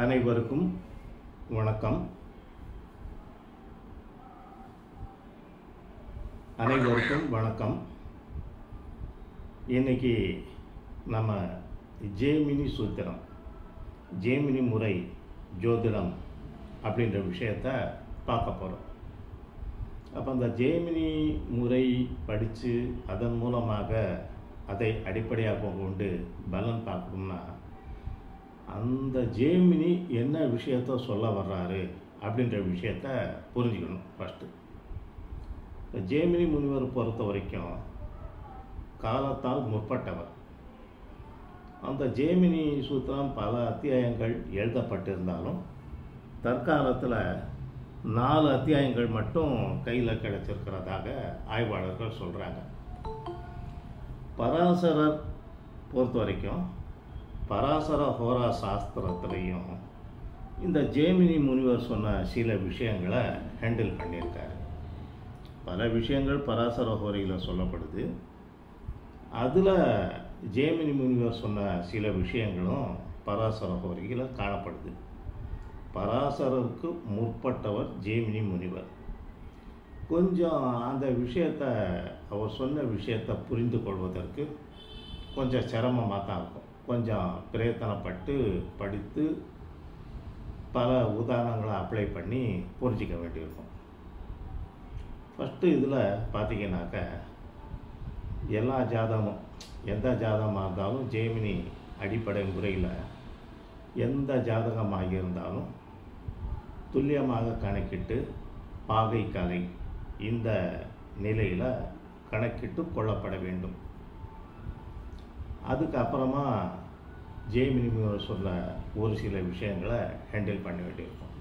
அனைவருக்கும் வணக்கம். இன்னைக்கு நம்ம ஜெமினி சூத்திரம், ஜெமினி முறை ஜோதிடம் அப்படின்ற விஷயத்தை பார்க்க போகிறோம். அப்போ அந்த ஜெமினி முறை படித்து அதன் மூலமாக அதை அடிப்படையாக கொண்டு பலன் பார்க்கணும்னா அந்த ஜெமினி என்ன விஷயத்த சொல்ல வர்றாரு அப்படின்ற விஷயத்த புரிஞ்சுக்கணும். ஃபஸ்ட்டு ஜெமினி முனிவர் பொறுத்த வரைக்கும் காலத்தால் முற்பட்டவர். அந்த ஜெமினி சூத்திரம் பல அத்தியாயங்கள் எழுதப்பட்டிருந்தாலும் தற்காலத்தில் 4 அத்தியாயங்கள் மட்டும் கையில் கிடைச்சிருக்கிறதாக ஆய்வாளர்கள் சொல்கிறாங்க. பராசரர் பொறுத்த வரைக்கும் பராசர ஹோரா சாஸ்திரத்திலையும் இந்த ஜெமினி முனிவர் சொன்ன சில விஷயங்களை ஹேண்டில் பண்ணியிருக்காரு. பல விஷயங்கள் பராசர ஹோரையில் சொல்லப்படுது. அதில் ஜெமினி முனிவர் சொன்ன சில விஷயங்களும் பராசர ஹோரையில் காணப்படுது. பராசரருக்கு முற்பட்டவர் ஜெமினி முனிவர். கொஞ்சம் அந்த விஷயத்தை, அவர் சொன்ன விஷயத்தை புரிந்து கொள்வதற்கு கொஞ்சம் சிரமமாக தான் இருக்கும். கொஞ்சம் பிரயத்தனப்பட்டு படித்து பல உதாரணங்களை அப்ளை பண்ணி புரிஞ்சிக்க வேண்டியிருக்கும். ஃபஸ்ட்டு இதில் பார்த்திங்கனாக்க எல்லா ஜாதகமும், எந்த ஜாதகமாக இருந்தாலும் ஜெமினி அடிப்படை முறையில் எந்த ஜாதகமாக இருந்தாலும் துல்லியமாக கணக்கிட்டு பாகை கலை இந்த நிலையில் கணக்கிட்டு கொள்ளப்பட வேண்டும். அதுக்கப்புறமா ஜெமினி சொல்ல ஒரு சில விஷயங்களை ஹேண்டில் பண்ண வேண்டியிருக்கும்.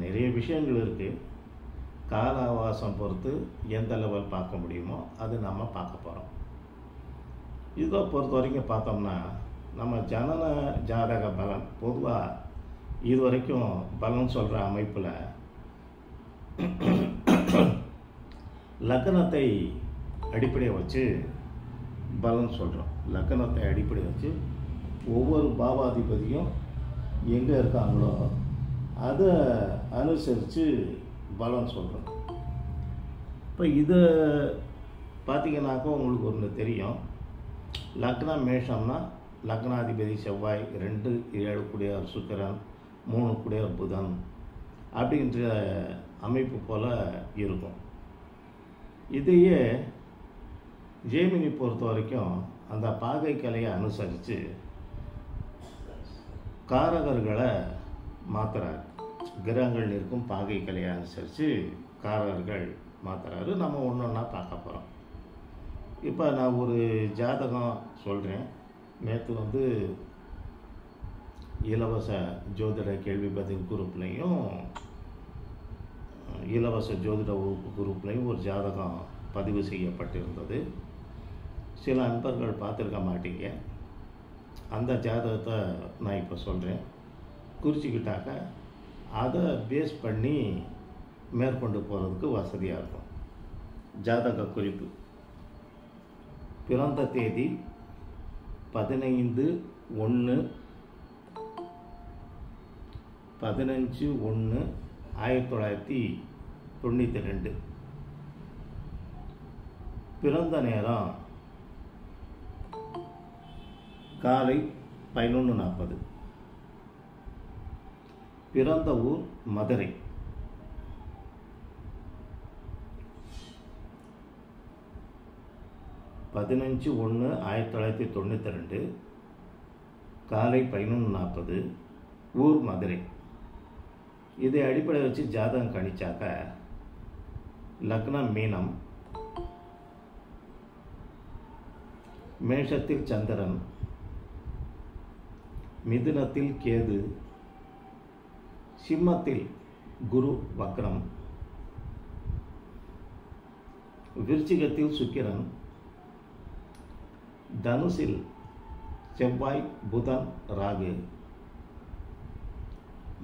நிறைய விஷயங்கள் இருக்குது. கால அவகாசம் பொறுத்து எந்த லெவல் பார்க்க முடியுமோ அது நம்ம பார்க்க போகிறோம். இதை பொறுத்த வரைக்கும் பார்த்தோம்னா நம்ம ஜனன ஜாதக பலன் பொதுவாக இது வரைக்கும் பலன் சொல்கிற அமைப்பில் லக்னத்தை அடிப்படையாக வச்சு பலன் சொல்கிறோம். லக்னத்தை அடிப்படையாக வச்சு ஒவ்வொரு பாவாதிபதியும் எங்கே இருக்காங்களோ அதை அனுசரித்து பலன் சொல்கிறோம். இப்போ இதை பார்த்திங்கனாக்கா உங்களுக்கு ஒன்று தெரியும். லக்னம் மேஷம்னா லக்னாதிபதி செவ்வாய், 2 7 கூடியவர் சுக்கிரன், 3 கூடியவர் புதன் அப்படின்ற அமைப்பு போல் இருக்கும். இதையே ஜெமினி பொறுத்த வரைக்கும் அந்த பாகை கலையை அனுசரித்து காரகர்களை மாற்றுறாரு. கிரகங்கள் இருக்கும் பாகை கலையை அனுசரித்து காரகர்கள் மாற்றுறாரு. நம்ம ஒன்று ஒன்றா பார்க்க போகிறோம். இப்போ நான் ஒரு ஜாதகம் சொல்கிறேன். நேற்று இலவச ஜோதிட கேள்வி பதில் குரூப்லேயும் இலவச ஜோதிட வகுப்பு குரூப்லேயும் ஒரு ஜாதகம் பதிவு செய்யப்பட்டிருந்தது. சில நண்பர்கள் பார்த்துருக்க மாட்டீங்க. அந்த ஜாதகத்தை நான் இப்போ சொல்கிறேன். குறிச்சிக்கிட்டாக்க அதை பேஸ் பண்ணி மேற்கொண்டு போகிறதுக்கு வசதியாக இருக்கும். ஜாதக குறிப்பு: பிறந்த தேதி 15/1/1992. பிறந்த நேரம் காலை 11:40. பிறந்த ஊர் மதுரை. காலை 11:40, ஊர் மதுரை. இதை அடிப்படை வச்சு ஜாதகம் கணிச்சாக்க லக்னம் மீனம், மேஷத்தில் சந்திரன், மிதுனத்தில் கேது, சிம்மத்தில் குரு வக்ரம், விருச்சிகத்தில் சுக்கிரன், தனுசில் செவ்வாய் புதன் ராகு,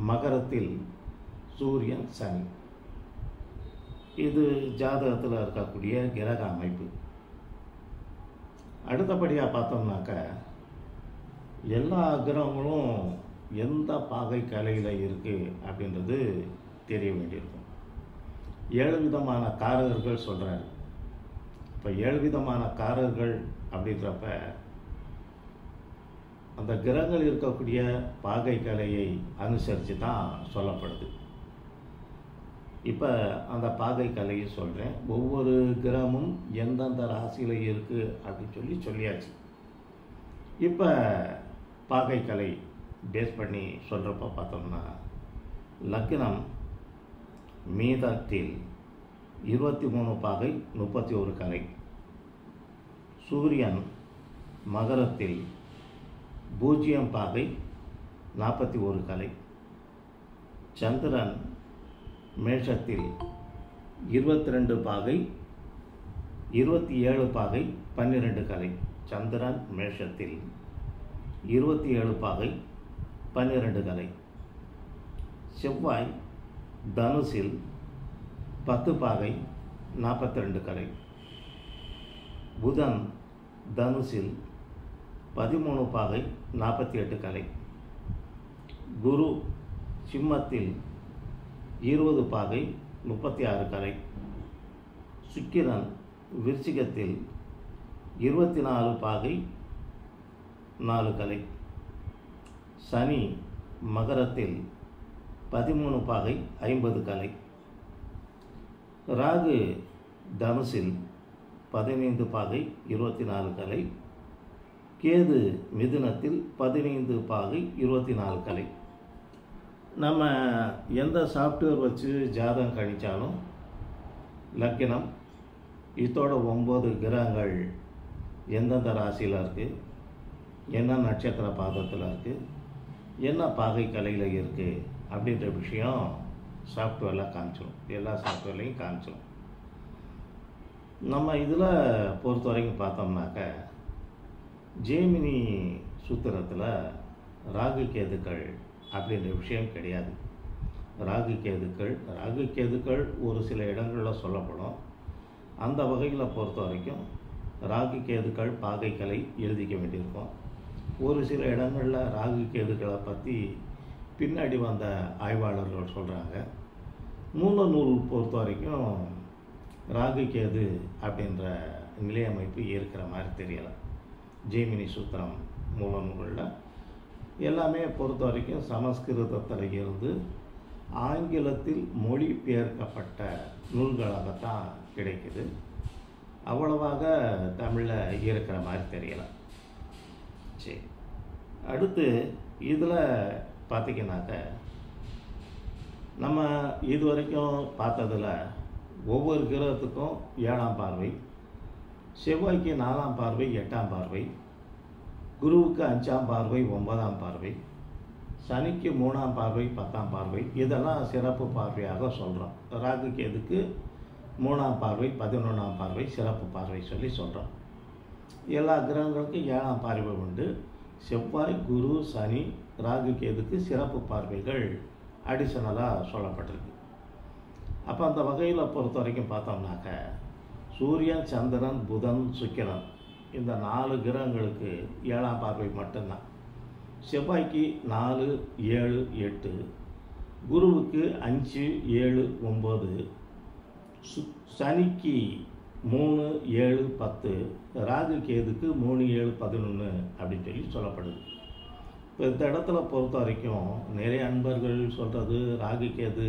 மகரத்தில் சூரியன் சனி. இது ஜாதகத்தில் இருக்கக்கூடிய கிரக அமைப்பு. அடுத்தபடியாக பார்த்தோம்னாக்க எல்லா கிரகங்களும் எந்த பாகை கலையில் இருக்குது அப்படின்றது தெரிய வேண்டியிருக்கும். 7 விதமான காரகர்கள் சொல்கிறாரு. இப்போ 7 விதமான காரகர்கள் அப்படின்றப்ப அந்த கிரகங்கள் இருக்கக்கூடிய பாகை கலையை அனுசரித்து தான் சொல்லப்படுது. இப்போ அந்த பாகை கலையை சொல்கிறேன். ஒவ்வொரு கிரகமும் எந்தெந்த ராசியில் இருக்குது அப்படின்னு சொல்லியாச்சு. இப்போ பாகை கலை பேஸ் பண்ணி சொல்கிறப்ப பார்த்தோம்னா, லக்னம் மீனத்தில் 23 பாகை 31 கலை, சூரியன் மகரத்தில் 0 பாகை 41 கலை, சந்திரன் மேஷத்தில் 22 பாகை 27 பாகை 12 கலை, சந்திரன் மேஷத்தில் 27 பாகை 12 கலை, செவ்வாய் தனுசில் 10 பாகை 42 கலை, புதன் தனுசில் 13 பாகை 48 கலை, குரு சிம்மத்தில் 20 பாகை 36 கலை, சுக்கிரன் விருச்சிகத்தில் 24 பாகை 4 கலை, சனி மகரத்தில் 13 பாகை 50 கலை, ராகு தனுசில் 15 பாகை 24 கலை, கேது மிதுனத்தில் 15 பாகை 24 கலை. நம்ம எந்த சாஃப்ட்வேர் வச்சு ஜாதகம் கணித்தாலும் லக்னம் இதோட 9 கிரகங்கள் எந்தெந்த ராசியில் இருக்குது, என்ன நட்சத்திர பாதத்தில் இருக்குது, என்ன பாகை கலையில் இருக்குது அப்படின்ற விஷயம் சாஃப்ட்வேரில் காமிச்சிடும். எல்லா சாஃப்ட்வேர்லையும் காமிச்சிடும். நம்ம இதில் பொறுத்த வரைக்கும் பார்த்தோம்னாக்க, ஜெமினி சூத்திரத்தில் ராகு கேதுக்கள் அப்படின்ற விஷயம் கிடையாது. ராகு கேதுக்கள் ஒரு சில இடங்களில் சொல்லப்படும். அந்த வகையில் பொறுத்த வரைக்கும் ராகு கேதுக்கள் பாகை கலை எழுதிக்க வேண்டியிருக்கும். ஒரு சில இடங்களில் ராகு கேதுக்களை பற்றி பின்னாடி வந்த ஆய்வாளர்கள் சொல்கிறாங்க. மூல நூல் பொறுத்த வரைக்கும் ராகு கேது அப்படின்ற நிலையமைப்பு இருக்கிற மாதிரி தெரியலை. ஜெமினி சூத்திரம் மூல நூலில் எல்லாமே பொறுத்த வரைக்கும் சமஸ்கிருதத்தில் இருந்து ஆங்கிலத்தில் மொழிபெயர்க்கப்பட்ட நூல்களாகத்தான் கிடைக்குது. அவ்வளவாக தமிழில் இருக்கிற மாதிரி தெரியலை. சரி, அடுத்து இதில் பார்த்திங்கனாக்க, நம்ம இது வரைக்கும் பார்த்ததில் ஒவ்வொரு கிரகத்துக்கும் 7ஆம் பார்வை, செவ்வாய்க்கு 4ஆம் பார்வை 8ஆம் பார்வை, குருவுக்கு 5ஆம் பார்வை 9ஆம் பார்வை, சனிக்கு 3ஆம் பார்வை 10ஆம் பார்வை, இதெல்லாம் சிறப்பு பார்வையாக சொல்கிறோம். ராகு கேதுக்கு 3ஆம் பார்வை 11ஆம் பார்வை சிறப்பு பார்வை சொல்கிறோம். எல்லா கிரகங்களுக்கும் 7ஆம் பார்வை உண்டு. செவ்வாய், குரு, சனி, ராகு கேதுக்கு சிறப்பு பார்வைகள் அடிஷனலாக சொல்லப்பட்டிருக்கு. அப்போ அந்த வகையில் பொறுத்த வரைக்கும் பார்த்தோம்னாக்க, சூரியன், சந்திரன், புதன், சுக்கிரன் இந்த 4 கிரகங்களுக்கு 7ஆம் பார்வை மட்டும்தான். செவ்வாய்க்கு 4, 7, 8, குருவுக்கு 5, 7, 9, சனிக்கு 3, 7, 10, ராகு கேதுக்கு 3, 7, 11 அப்படின்னு சொல்லப்படுது. இப்போ இந்த இடத்துல பொறுத்த வரைக்கும் நிறைய அன்பர்கள் சொல்கிறது ராகு கேது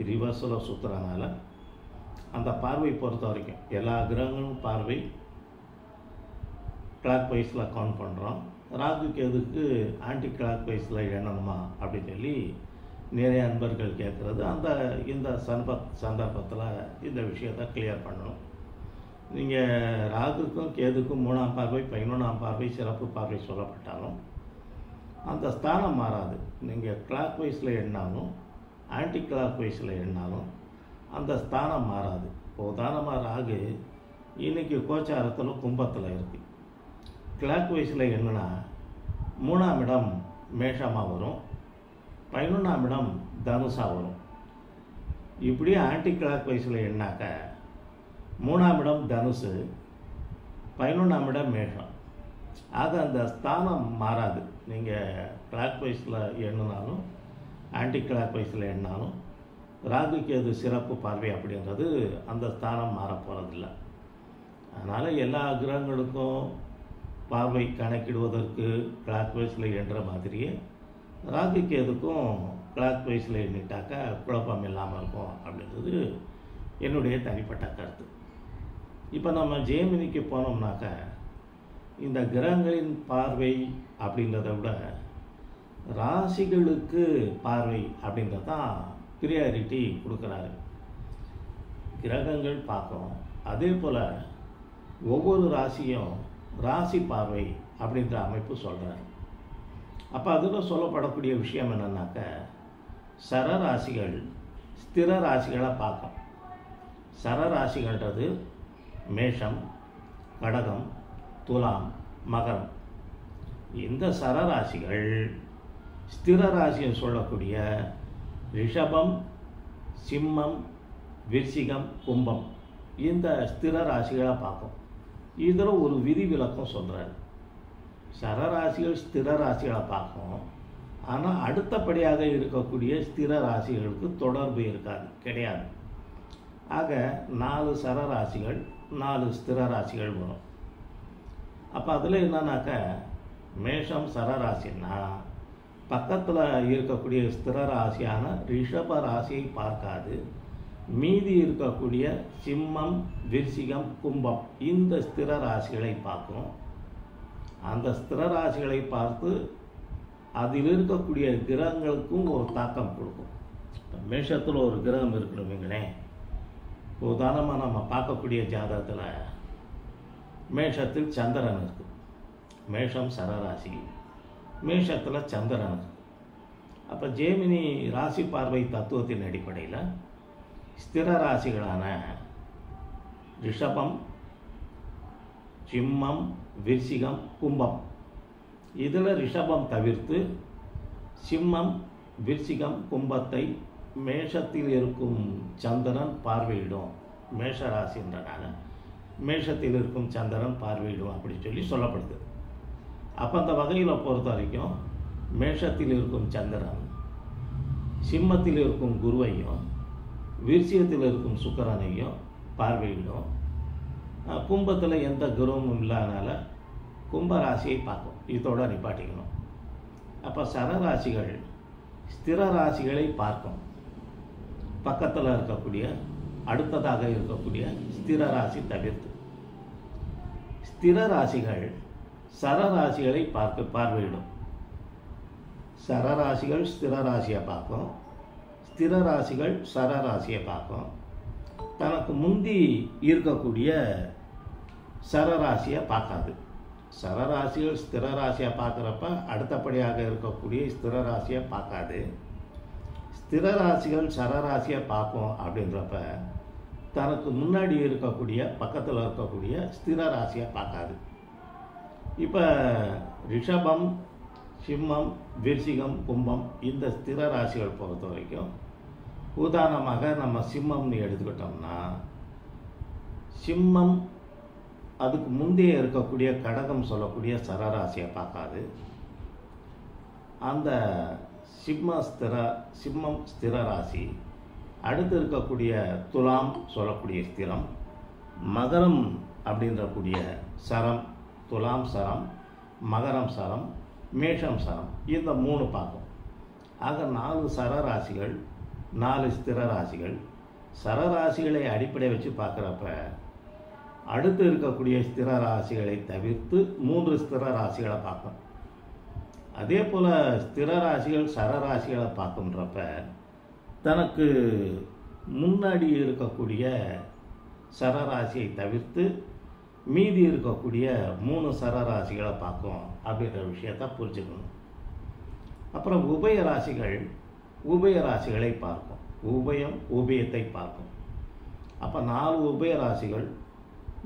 ரிவர்ஸில் சுற்றுறதுனால அந்த பார்வை பொறுத்த வரைக்கும் எல்லா கிரகங்களும் பார்வை கிளாக் வைஸில் கவுண்ட் பண்ணுறோம். ராகு கேதுக்கு ஆன்டி கிளாக் வைஸில் எண்ணணுமா அப்படின்னு நிறைய அன்பர்கள் கேட்குறது. இந்த சந்தர்ப்பத்தில் இந்த விஷயத்தை கிளியர் பண்ணணும். நீங்கள் ராகுக்கும் கேதுக்கும் 3ஆம் பார்வை 11ஆம் பார்வை சிறப்பு பார்வை சொல்லப்பட்டாலும் அந்த ஸ்தானம் மாறாது. நீங்கள் கிளாக் வைஸில் எண்ணாலும் ஆன்டி கிளாக் வைஸில் எண்ணாலும் அந்த ஸ்தானம் மாறாது. இப்போ உதாரணமாக ராகு இன்றைக்கி கோச்சாரத்தில் கும்பத்தில் இருக்குது. கிளாக் வைஸில் எண்ணினா 3ஆம் இடம் மேஷமாக வரும், 11ஆம் இடம் தனுஷாக வரும். இப்படியே ஆன்டி கிளாக் வைஸில் எண்ணாக்க 3ஆம் இடம் தனுசு, 11ஆம் இடம் மேஷம். ஆக அந்த ஸ்தானம் மாறாது. நீங்கள் கிளாக் வைஸில் எண்ணினாலும் ஆன்டி கிளாக் வைஸில் எண்ணாலும் ராகு கேது சிறப்பு பார்வை அப்படின்றது அந்த ஸ்தானம் மாற போகிறதில்ல. அதனால் எல்லா கிரகங்களுக்கும் பார்வை கணக்கிடுவதற்கு கிளாக் வைஸில் எண்ணுற மாதிரியே ராகு கேதுக்கும் கிளாக் வைஸில் எண்ணிட்டாக்கா குழப்பம் இல்லாமல் இருக்கும் அப்படின்றது என்னுடைய தனிப்பட்ட கருத்து. இப்போ நம்ம ஜெயமினிக்கு போனோம்னாக்க இந்த கிரகங்களின் பார்வை அப்படின்றத விட ராசிகளுக்கு பார்வை அப்படின்றது தான் ப்ரியாரிட்டி கொடுக்குறாரு. கிரகங்கள் பார்க்கணும், அதே போல் ஒவ்வொரு ராசியும் ராசி பார்வை அப்படின்ற அமைப்பு சொல்கிறார். அப்போ அதில் சொல்லப்படக்கூடிய விஷயம் என்னன்னாக்க சரராசிகள் ஸ்திர ராசிகளை பார்க்கும். சரராசிகள்ன்றது மேஷம், கடகம், துலாம், மகரம். இந்த சரராசிகள் ஸ்திர ராசின்னு சொல்லக்கூடிய ரிஷபம், சிம்மம், விருச்சிகம், கும்பம் இந்த ஸ்திர ராசிகளை பார்க்கும். இதில் ஒரு விதிவிலக்கம் சொல்கிறார். சரராசிகள் ஸ்திர ராசிகளை பார்க்கும், ஆனால் அடுத்தபடியாக இருக்கக்கூடிய ஸ்திர ராசிகளுக்கு தொடர்பு இருக்காது, கிடையாது. ஆக 4 சரராசிகள் 4 ஸ்திர ராசிகள் வரும். அப்போ அதில் என்னன்னாக்க மேஷம் சரராசின்னா பக்கத்தில் இருக்கக்கூடிய ஸ்திர ராசியான ரிஷப ராசியை பார்க்காது, மீதி இருக்கக்கூடிய சிம்மம், விருச்சிகம், கும்பம் இந்த ஸ்திர ராசிகளை பார்க்கும். அந்த ஸ்திர ராசிகளை பார்த்து அதில் இருக்கக்கூடிய கிரகங்களுக்கும் ஒரு தாக்கம் கொடுக்கும். மேஷத்தில் ஒரு கிரகம் இருக்கணுங்களேன். உதாரணமாக நம்ம பார்க்கக்கூடிய ஜாதகத்தில் மேஷத்தில் சந்திரன் இருக்குது. மேஷம் சரராசி, மேஷத்தில் சந்திரன் இருக்குது. அப்போ ஜெயமினி ராசி பார்வை தத்துவத்தின் அடிப்படையில் ஸ்திர ராசிகளான ரிஷபம், சிம்மம், விருச்சிகம், கும்பம் இதில் ரிஷபம் தவிர்த்து சிம்மம், விருச்சிகம், கும்பத்தை மேஷத்தில் இருக்கும் சந்திரன் பார்வையிடும். மேஷ ராசின்றனால மேஷத்தில் இருக்கும் சந்திரன் பார்வையிடும் அப்படி சொல்லப்படுது. அப்போ அந்த வகையில் பொறுத்த வரைக்கும் மேஷத்தில் இருக்கும் சந்திரன் சிம்மத்தில் இருக்கும் குருவையும் விருச்சிகத்தில் இருக்கும் சுக்கிரனையும் பார்வையிடும். கும்பத்தில் எந்த குருவும் இல்லாதனால கும்பராசியை பார்க்கும். இதோட நிப்பாட்டிக்கணும். அப்போ சரராசிகள் ஸ்திர ராசிகளை பார்க்கும். பக்கத்தில் இருக்கக்கூடிய அடுத்ததாக இருக்கக்கூடிய ஸ்திர ராசி தவிர்த்து ஸ்திர ராசிகள் சரராசிகளை பார்வையிடும். சரராசிகள் ஸ்திர ராசியை பார்க்கும், ஸ்திர ராசிகள் சரராசியை பார்க்கும். தனக்கு முந்தி இருக்கக்கூடிய சரராசியை பார்க்காது. சரராசிகள் ஸ்திர ராசியை பார்க்குறப்ப அடுத்தபடியாக இருக்கக்கூடிய ஸ்திர ராசியை பார்க்காது. ஸ்திர ராசிகள் சரராசியை பார்க்கும் அப்படின்றப்ப தனக்கு முன்னாடி இருக்கக்கூடிய பக்கத்தில் இருக்கக்கூடிய ஸ்திர ராசியை பார்க்காது. இப்போ ரிஷபம், சிம்மம், விருச்சிகம், கும்பம் இந்த ஸ்திர ராசிகள் பொறுத்த வரைக்கும் உதாரணமாக நம்ம சிம்மம்னு எடுத்துக்கிட்டோம்னா சிம்மம் அதுக்கு முந்தைய இருக்கக்கூடிய கடகம் சொல்லக்கூடிய சரராசியை பார்க்காது. அந்த சிம்மம் ஸ்திர ராசி அடுத்து இருக்கக்கூடிய துலாம் சொல்லக்கூடிய ஸ்திரம், மகரம் அப்படின்றக்கூடிய சரம், துலாம் சரம், மகரம் சரம், மேஷம் சரம் இந்த 3 பார்க்கும். ஆக 4 சரராசிகள் 4 ஸ்திர ராசிகள். சரராசிகளை அடிப்படை வச்சு பார்க்குறப்ப அடுத்து இருக்கக்கூடிய ஸ்திர ராசிகளை தவிர்த்து 3 ஸ்திர ராசிகளை பார்க்கும். அதே போல் ஸ்திர ராசிகள் சரராசிகளை பார்க்குன்றப்ப தனக்கு முன்னாடி இருக்கக்கூடிய சரராசியை தவிர்த்து மீதி இருக்கக்கூடிய 3 சரராசிகளை பார்க்கும் அப்படின்ற விஷயத்தை புரிஞ்சுக்கணும். அப்புறம் உபயராசிகளை பார்க்கும். உபயத்தை பார்க்கும். அப்போ 4 உபயராசிகள்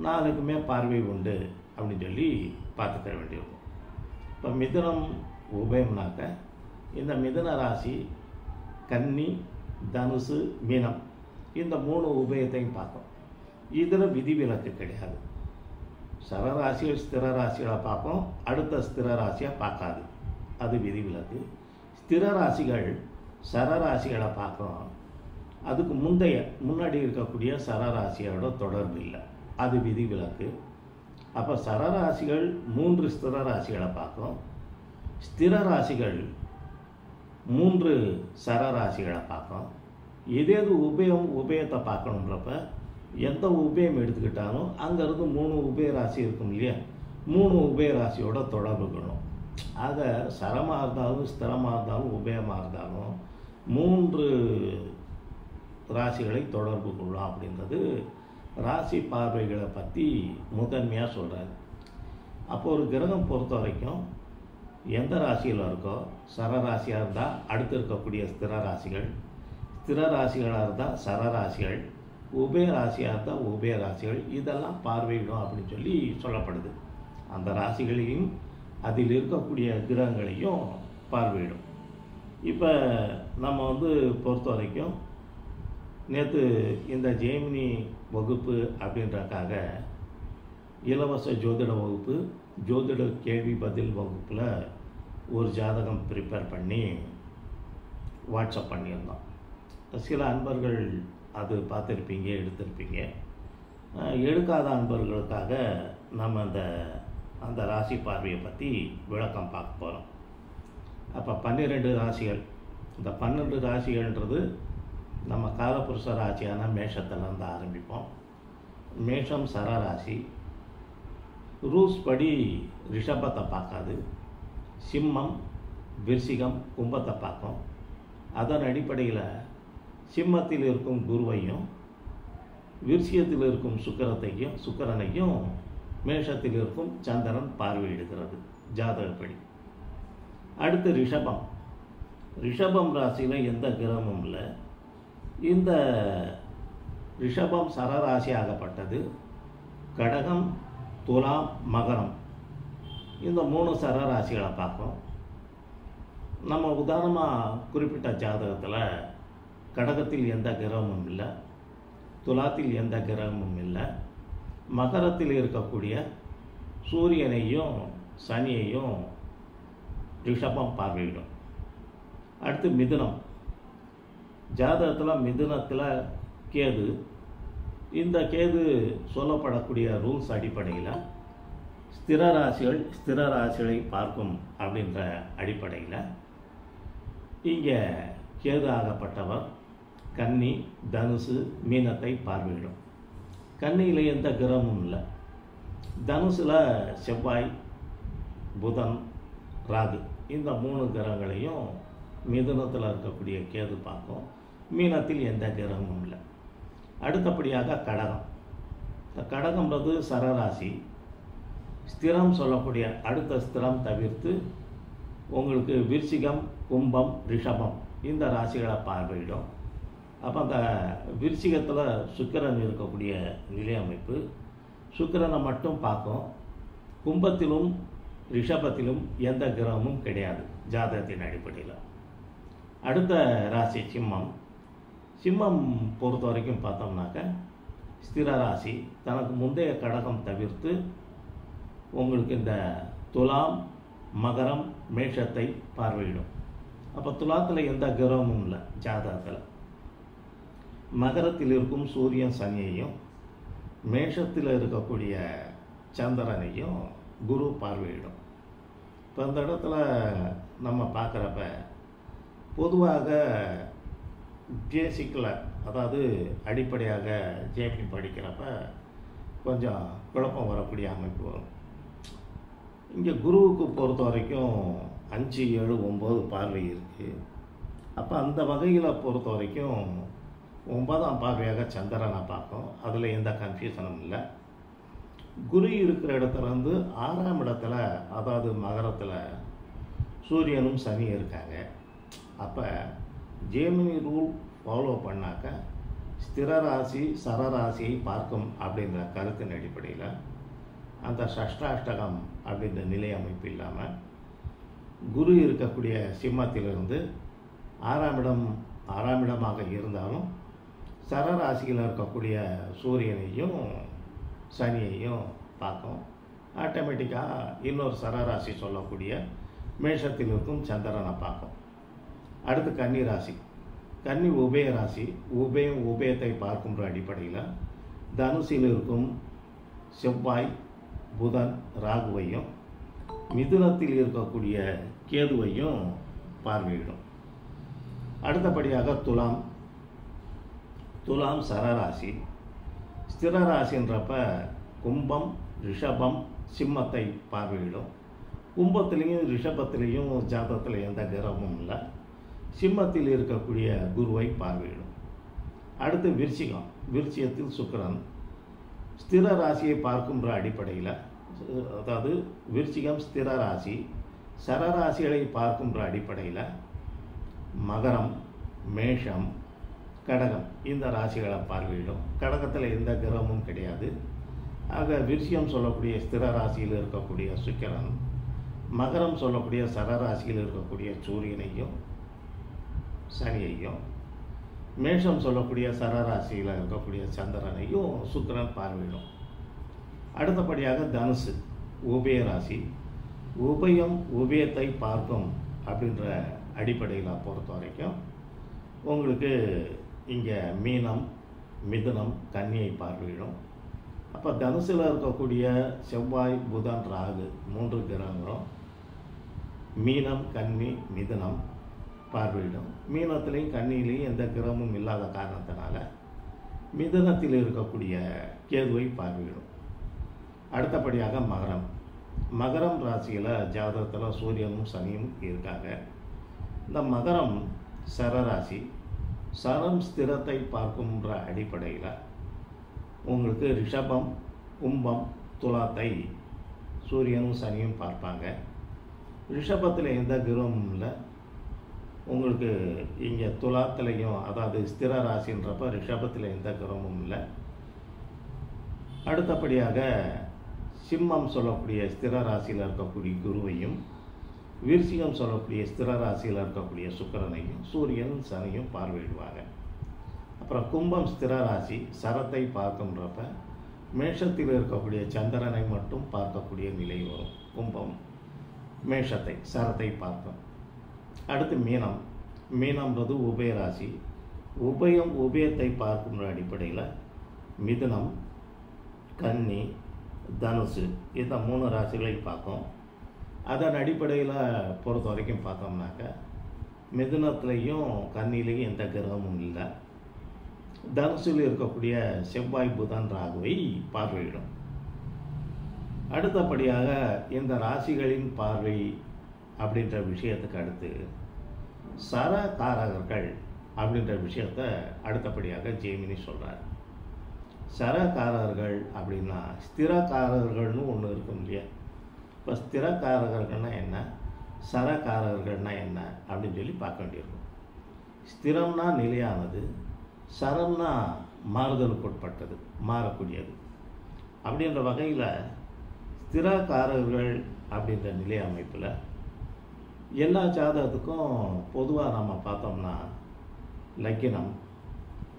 4க்குமே பார்வை உண்டு அப்படின்னு சொல்லி பார்த்துக்க வேண்டியிருக்கும். இப்போ மிதுனம் உபயம்னாக்க இந்த மிதுன ராசி கன்னி, தனுசு, மீனம் இந்த 3 உபயத்தையும் பார்க்கும். இதில் விதிவிலக்கு கிடையாது. சரராசிகள் ஸ்திர ராசிகளை பார்க்கும், அடுத்த ஸ்திர ராசியை பார்க்காது. அது விதிவிலக்கு. ஸ்திர ராசிகள் சரராசிகளை பார்க்கும், அதுக்கு முன்னாடி இருக்கக்கூடிய சரராசியோட தொடர்பு இல்லை. அது விதிவிலக்கு. அப்போ சரராசிகள் 3 ஸ்திர ராசிகளை பார்க்கும், ஸ்திர ராசிகள் 3 சரராசிகளை பார்க்கும். எதேது உபயத்தை பார்க்கணுன்றப்ப எந்த உபயம் எடுத்துக்கிட்டாலும் அங்கேருந்து 3 உபயராசி இருக்கும் இல்லையா, 3 உபயராசியோட தொடர்பு கொள்ளும். ஆக சரமாக இருந்தாலும் ஸ்திரமாக இருந்தாலும் உபயமாக இருந்தாலும் 3 ராசிகளை தொடர்பு கொள்ளும் அப்படின்றது ராசி பார்வைகளை பற்றி முதன்மையாக சொல்கிறாரு. அப்போ ஒரு கிரகம் பொறுத்த வரைக்கும் எந்த ராசியில் இருக்கோ, சரராசியாக இருந்தால் அடுத்து இருக்கக்கூடிய ஸ்திர ராசிகள், ஸ்திர ராசிகளாக இருந்தால் சரராசிகள், உபயராசியாக இருந்தால் உபயராசிகள், இதெல்லாம் பார்வையிடும் அப்படின்னு சொல்லி சொல்லப்படுது. அந்த ராசிகளையும் அதில் இருக்கக்கூடிய கிரகங்களையும் பார்வையிடும். இப்போ நம்ம பொறுத்த வரைக்கும் நேற்று இந்த ஜெமினி வகுப்பு அப்படின்றக்காக இலவச ஜோதிட வகுப்பு, ஜோதிட கேள்வி பதில் வகுப்பில் ஒரு ஜாதகம் ப்ரிப்பேர் பண்ணி வாட்ஸ்அப் பண்ணியிருந்தோம். சில அன்பர்கள் அது பார்த்துருப்பீங்க, எடுத்திருப்பீங்க. எடுக்காத அன்பர்களுக்காக நம்ம அந்த ராசி பார்வையை பற்றி விளக்கம் பார்க்க போகிறோம். அப்போ 12 ராசிகள், இந்த 12 ராசிகள்ன்றது நம்ம காலபுருஷ ராசியான மேஷத்திலேருந்து ஆரம்பிப்போம். மேஷம் சரராசி. ரூல்ஸ் படி ரிஷபத்தை பார்க்காது, சிம்மம் விருச்சிகம் கும்பத்தை பார்க்கும். அதன் அடிப்படையில் சிம்மத்தில் இருக்கும் குருவையும் விருச்சிகத்தில் இருக்கும் சுக்கிரனையும் மேஷத்தில் இருக்கும் சந்திரன் பார்வையிடுகிறது ஜாதகப்படி. அடுத்து ரிஷபம் ராசியில் எந்த கிரகமும் இல்லை. இந்த ரிஷபம் சரராசி ஆகப்பட்டது. கடகம், துலாம், மகரம், இந்த 3 சரராசிகளை பார்க்கும். நம்ம உதாரணமாக குறிப்பிட்ட ஜாதகத்தில் கடகத்தில் எந்த கிரகமும் இல்லை, துலாத்தில் எந்த கிரகமும் இல்லை, மகரத்தில் இருக்கக்கூடிய சூரியனையும் சனியையும் ரிஷபம் பார்வையிடும். அடுத்து மிதுனம். ஜாதகத்தில் மிதுனத்தில் கேது. இந்த கேது சொல்லப்படக்கூடிய ரூல்ஸ் அடிப்படையில் ஸ்திர ராசிகளை பார்க்கும் அப்படின்ற அடிப்படையில் இங்கே கேது ஆகப்பட்டவர் கன்னி, தனுசு, மீனத்தை பார்வையிடும். கன்னியில் எந்த கிரகமும் இல்லை. தனுசில் செவ்வாய், புதன், ராகு, இந்த 3 கிரகங்களையும் மிதுனத்தில் இருக்கக்கூடிய கேது பார்க்கும். மீனத்தில் எந்த கிரகமும் இல்லை. அடுத்தபடியாக கடகம். இந்த கடகம்ன்றது சரராசி. ஸ்திரம் சொல்லக்கூடிய அடுத்த ஸ்திரம் தவிர்த்து உங்களுக்கு விருச்சிகம், கும்பம், ரிஷபம் இந்த ராசிகளை பார்வையிடும். அப்போ அந்த விருச்சிகத்தில் சுக்கிரன் இருக்கக்கூடிய நிலை அமைப்பு சுக்கிரனை மட்டும் பார்க்கும். கும்பத்திலும் ரிஷபத்திலும் எந்த கிரகமும் கிடையாது ஜாதகத்தின் அடிப்படையில். அடுத்த ராசி சிம்மம் பொறுத்த வரைக்கும் பார்த்தோம்னாக்க ஸ்திர ராசி. தனக்கு முந்தைய கடகம் தவிர்த்து உங்களுக்கு இந்த துலாம், மகரம், மேஷத்தை பார்வையிடும். அப்போ துலாத்தில் எந்த கிரகமும் இல்லை ஜாதகத்தில். மகரத்தில் இருக்கும் சூரியன் சனியையும் மேஷத்தில் இருக்கக்கூடிய சந்திரனையும் குரு பார்வையிடும். இப்போ அந்த இடத்துல நம்ம பார்க்குறப்ப பொதுவாக பேசிக்கில், அதாவது அடிப்படையாக ஜேபி படிக்கிறப்ப கொஞ்சம் குழப்பம் வரக்கூடிய அமைப்பு வரும். இங்கே குருவுக்கு பொறுத்த வரைக்கும் 5, 7, 9 பார்வை இருக்குது. அப்போ அந்த வகையில் பொறுத்த வரைக்கும் 9ஆம் பார்வையாக சந்திரனை பார்க்கும். அதில் எந்த கன்ஃபியூஷனும் இல்லை. குரு இருக்கிற இடத்துலேருந்து 6ஆம் இடத்துல, அதாவது மகரத்தில் சூரியனும் சனியும் இருக்காங்க. அப்போ ஜெமினி ரூல் ஃபாலோ பண்ணாக்க ஸ்திர ராசி சரராசியை பார்க்கும் அப்படின்ற கருத்தின் அடிப்படையில் அந்த ஷஷ்டாஷ்டகம் அப்படின்ற நிலை அமைப்பு இல்லாமல் குரு இருக்கக்கூடிய சிம்மத்திலிருந்து 6ஆம் இடமாக இருந்தாலும் சரராசியில் இருக்கக்கூடிய சூரியனையும் சனியையும் பார்க்கும். ஆட்டோமேட்டிக்காக இன்னொரு சரராசி சொல்லக்கூடிய மேஷத்தில் இருக்கும் சந்திரனை பார்க்கும். அடுத்து கன்னி ராசி. கன்னி உபய ராசி. உபயத்தை பார்க்கின்ற அடிப்படையில் தனுசில் இருக்கும் செவ்வாய் புதன் ராகுவையும் மிதுனத்தில் இருக்கக்கூடிய கேதுவையும் பார்வையிடும். அடுத்தபடியாக துலாம் சரராசி. ஸ்திர ராசின்றப்ப கும்பம் ரிஷபம் சிம்மத்தை பார்வையிடும். கும்பத்திலையும் ரிஷபத்திலையும் ஜாதகத்தில் எந்த கிரகமும் இல்லை. சிம்மத்தில் இருக்கக்கூடிய குருவை பார்வையிடும். அடுத்து விருச்சிகத்தில் சுக்கிரன். ஸ்திர ராசியை பார்க்கின்ற அடிப்படையில், அதாவது விருச்சிகம் ஸ்திர ராசி, சரராசிகளை பார்க்கின்ற அடிப்படையில் மகரம் மேஷம் கடகம் இந்த ராசிகளை பார்வையிடும். கடகத்தில் எந்த கிரகமும் கிடையாது. ஆக விருச்சிகம் சொல்லக்கூடிய ஸ்திர ராசியில் இருக்கக்கூடிய சுக்கிரன், மகரம் சொல்லக்கூடிய சரராசியில் இருக்கக்கூடிய சூரியனையும் சனியையும், மேஷம் சொல்லக்கூடிய சரராசியில் இருக்கக்கூடிய சந்திரனையும் சுக்கிரன் பார்வையிடும். அடுத்தபடியாக தனுசு உபய ராசி. உபயத்தை பார்க்கும் அப்படின்ற அடிப்படையில் பொறுத்த வரைக்கும் உங்களுக்கு இங்கே மீனம் மிதுனம் கன்னியை பார்வையிடும். அப்போ தனுசில் இருக்கக்கூடிய செவ்வாய் புதன் ராகு 3 கிரகங்களும் மீனம் கன்னி மிதுனம் பார்வையிடும். மீனத்திலையும் கன்னியிலையும் எந்த கிரகமும் இல்லாத காரணத்தினால மிதுனத்தில் இருக்கக்கூடிய கேதுவை பார்வையிடும். அடுத்தபடியாக மகரம் ராசியில் ஜாதகத்தில் சூரியனும் சனியும் இருக்காங்க. இந்த மகரம் சரராசி. சரம் ஸ்திரத்தை பார்க்கின்ற அடிப்படையில் உங்களுக்கு ரிஷபம் கும்பம் துலாத்தை சூரியனும் சனியும் பார்ப்பாங்க. ரிஷபத்தில் எந்த கிரகமும் இல்லை. உங்களுக்கு இங்கே துலாத்திலையும், அதாவது ஸ்திர ராசின்றப்ப ரிஷபத்தில் எந்த கிரகமும் இல்லை. அடுத்தபடியாக சிம்மம் சொல்லக்கூடிய ஸ்திர ராசியில் இருக்கக்கூடிய குருவையும், விருச்சிகம் சொல்லக்கூடிய ஸ்திர ராசியில் இருக்கக்கூடிய சுக்கிரனையும் சூரியன் சனியும் பார்வையிடுவாங்க. அப்புறம் கும்பம் ஸ்திர ராசி சரத்தை பார்க்கின்றப்ப மேஷத்தில் இருக்கக்கூடிய சந்திரனை மட்டும் பார்க்கக்கூடிய நிலை வரும். கும்பம் மேஷத்தை சரத்தை பார்க்கும். அடுத்து மீனம்ன்றது உபய ராசி. உபயத்தை பார்க்கின்ற அடிப்படையில் மிதுனம் கன்னி தனுசு இந்த 3 ராசிகளை பார்க்கும். அதன் அடிப்படையில் பொறுத்த வரைக்கும் பார்த்தோம்னாக்க மிதுனத்துலேயும் கன்னிலையும் எந்த கிரகமும் இல்லை. தனுசில் இருக்கக்கூடிய செவ்வாய் புதன் ராகுவை பார்வையிடும். அடுத்தபடியாக இந்த ராசிகளின் பார்வை அப்படின்ற விஷயத்துக்கு அடுத்து சரகாரகர்கள் அப்படின்ற விஷயத்தை அடுத்தபடியாக ஜெய்மினி சொல்கிறார். சரகாரர்கள் அப்படின்னா ஸ்திரகாரர்கள்னு ஒன்று இருக்கும் இல்லையா? இப்போ ஸ்திரகாரகர்கள்னால் என்ன, சரகாரகர்கள்னா என்ன அப்படின்னு சொல்லி பார்க்க வேண்டியிருக்கும். ஸ்திரம்னா நிலையானது, சரம்னா மாறுதலுக்கு உட்பட்டது, மாறக்கூடியது. அப்படின்ற வகையில் ஸ்திரகாரகர்கள் அப்படின்ற நிலை அமைப்பில் எல்லா ஜாதகத்துக்கும் பொதுவாக நம்ம பார்த்தோம்னா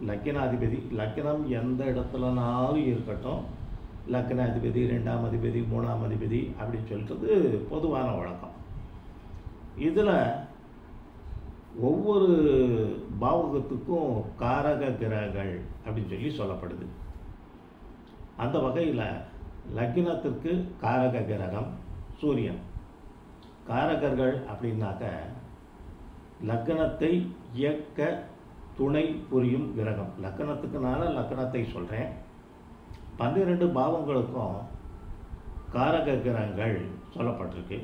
லக்கினாதிபதி லக்கினம் எந்த இடத்துலனாலும் இருக்கட்டும், லக்கினாதிபதி 2ஆம் அதிபதி 3ஆம் அதிபதி அப்படின்னு சொல்லிட்டு பொதுவான வழக்கம். இதில் ஒவ்வொரு பாவகத்துக்கும் காரக கிரகங்கள் அப்படின்னு சொல்லி சொல்லப்படுது. அந்த வகையில் லக்கினத்திற்கு காரக கிரகம் சூரியன். காரகர்கள் அப்படின்னாக்க லக்கணத்தை இயக்க துணை புரியும் கிரகம். லக்கணத்துக்குனால லக்கணத்தை சொல்கிறேன். 12 பாவங்களுக்கும் காரக கிரகங்கள் சொல்லப்பட்டிருக்கு.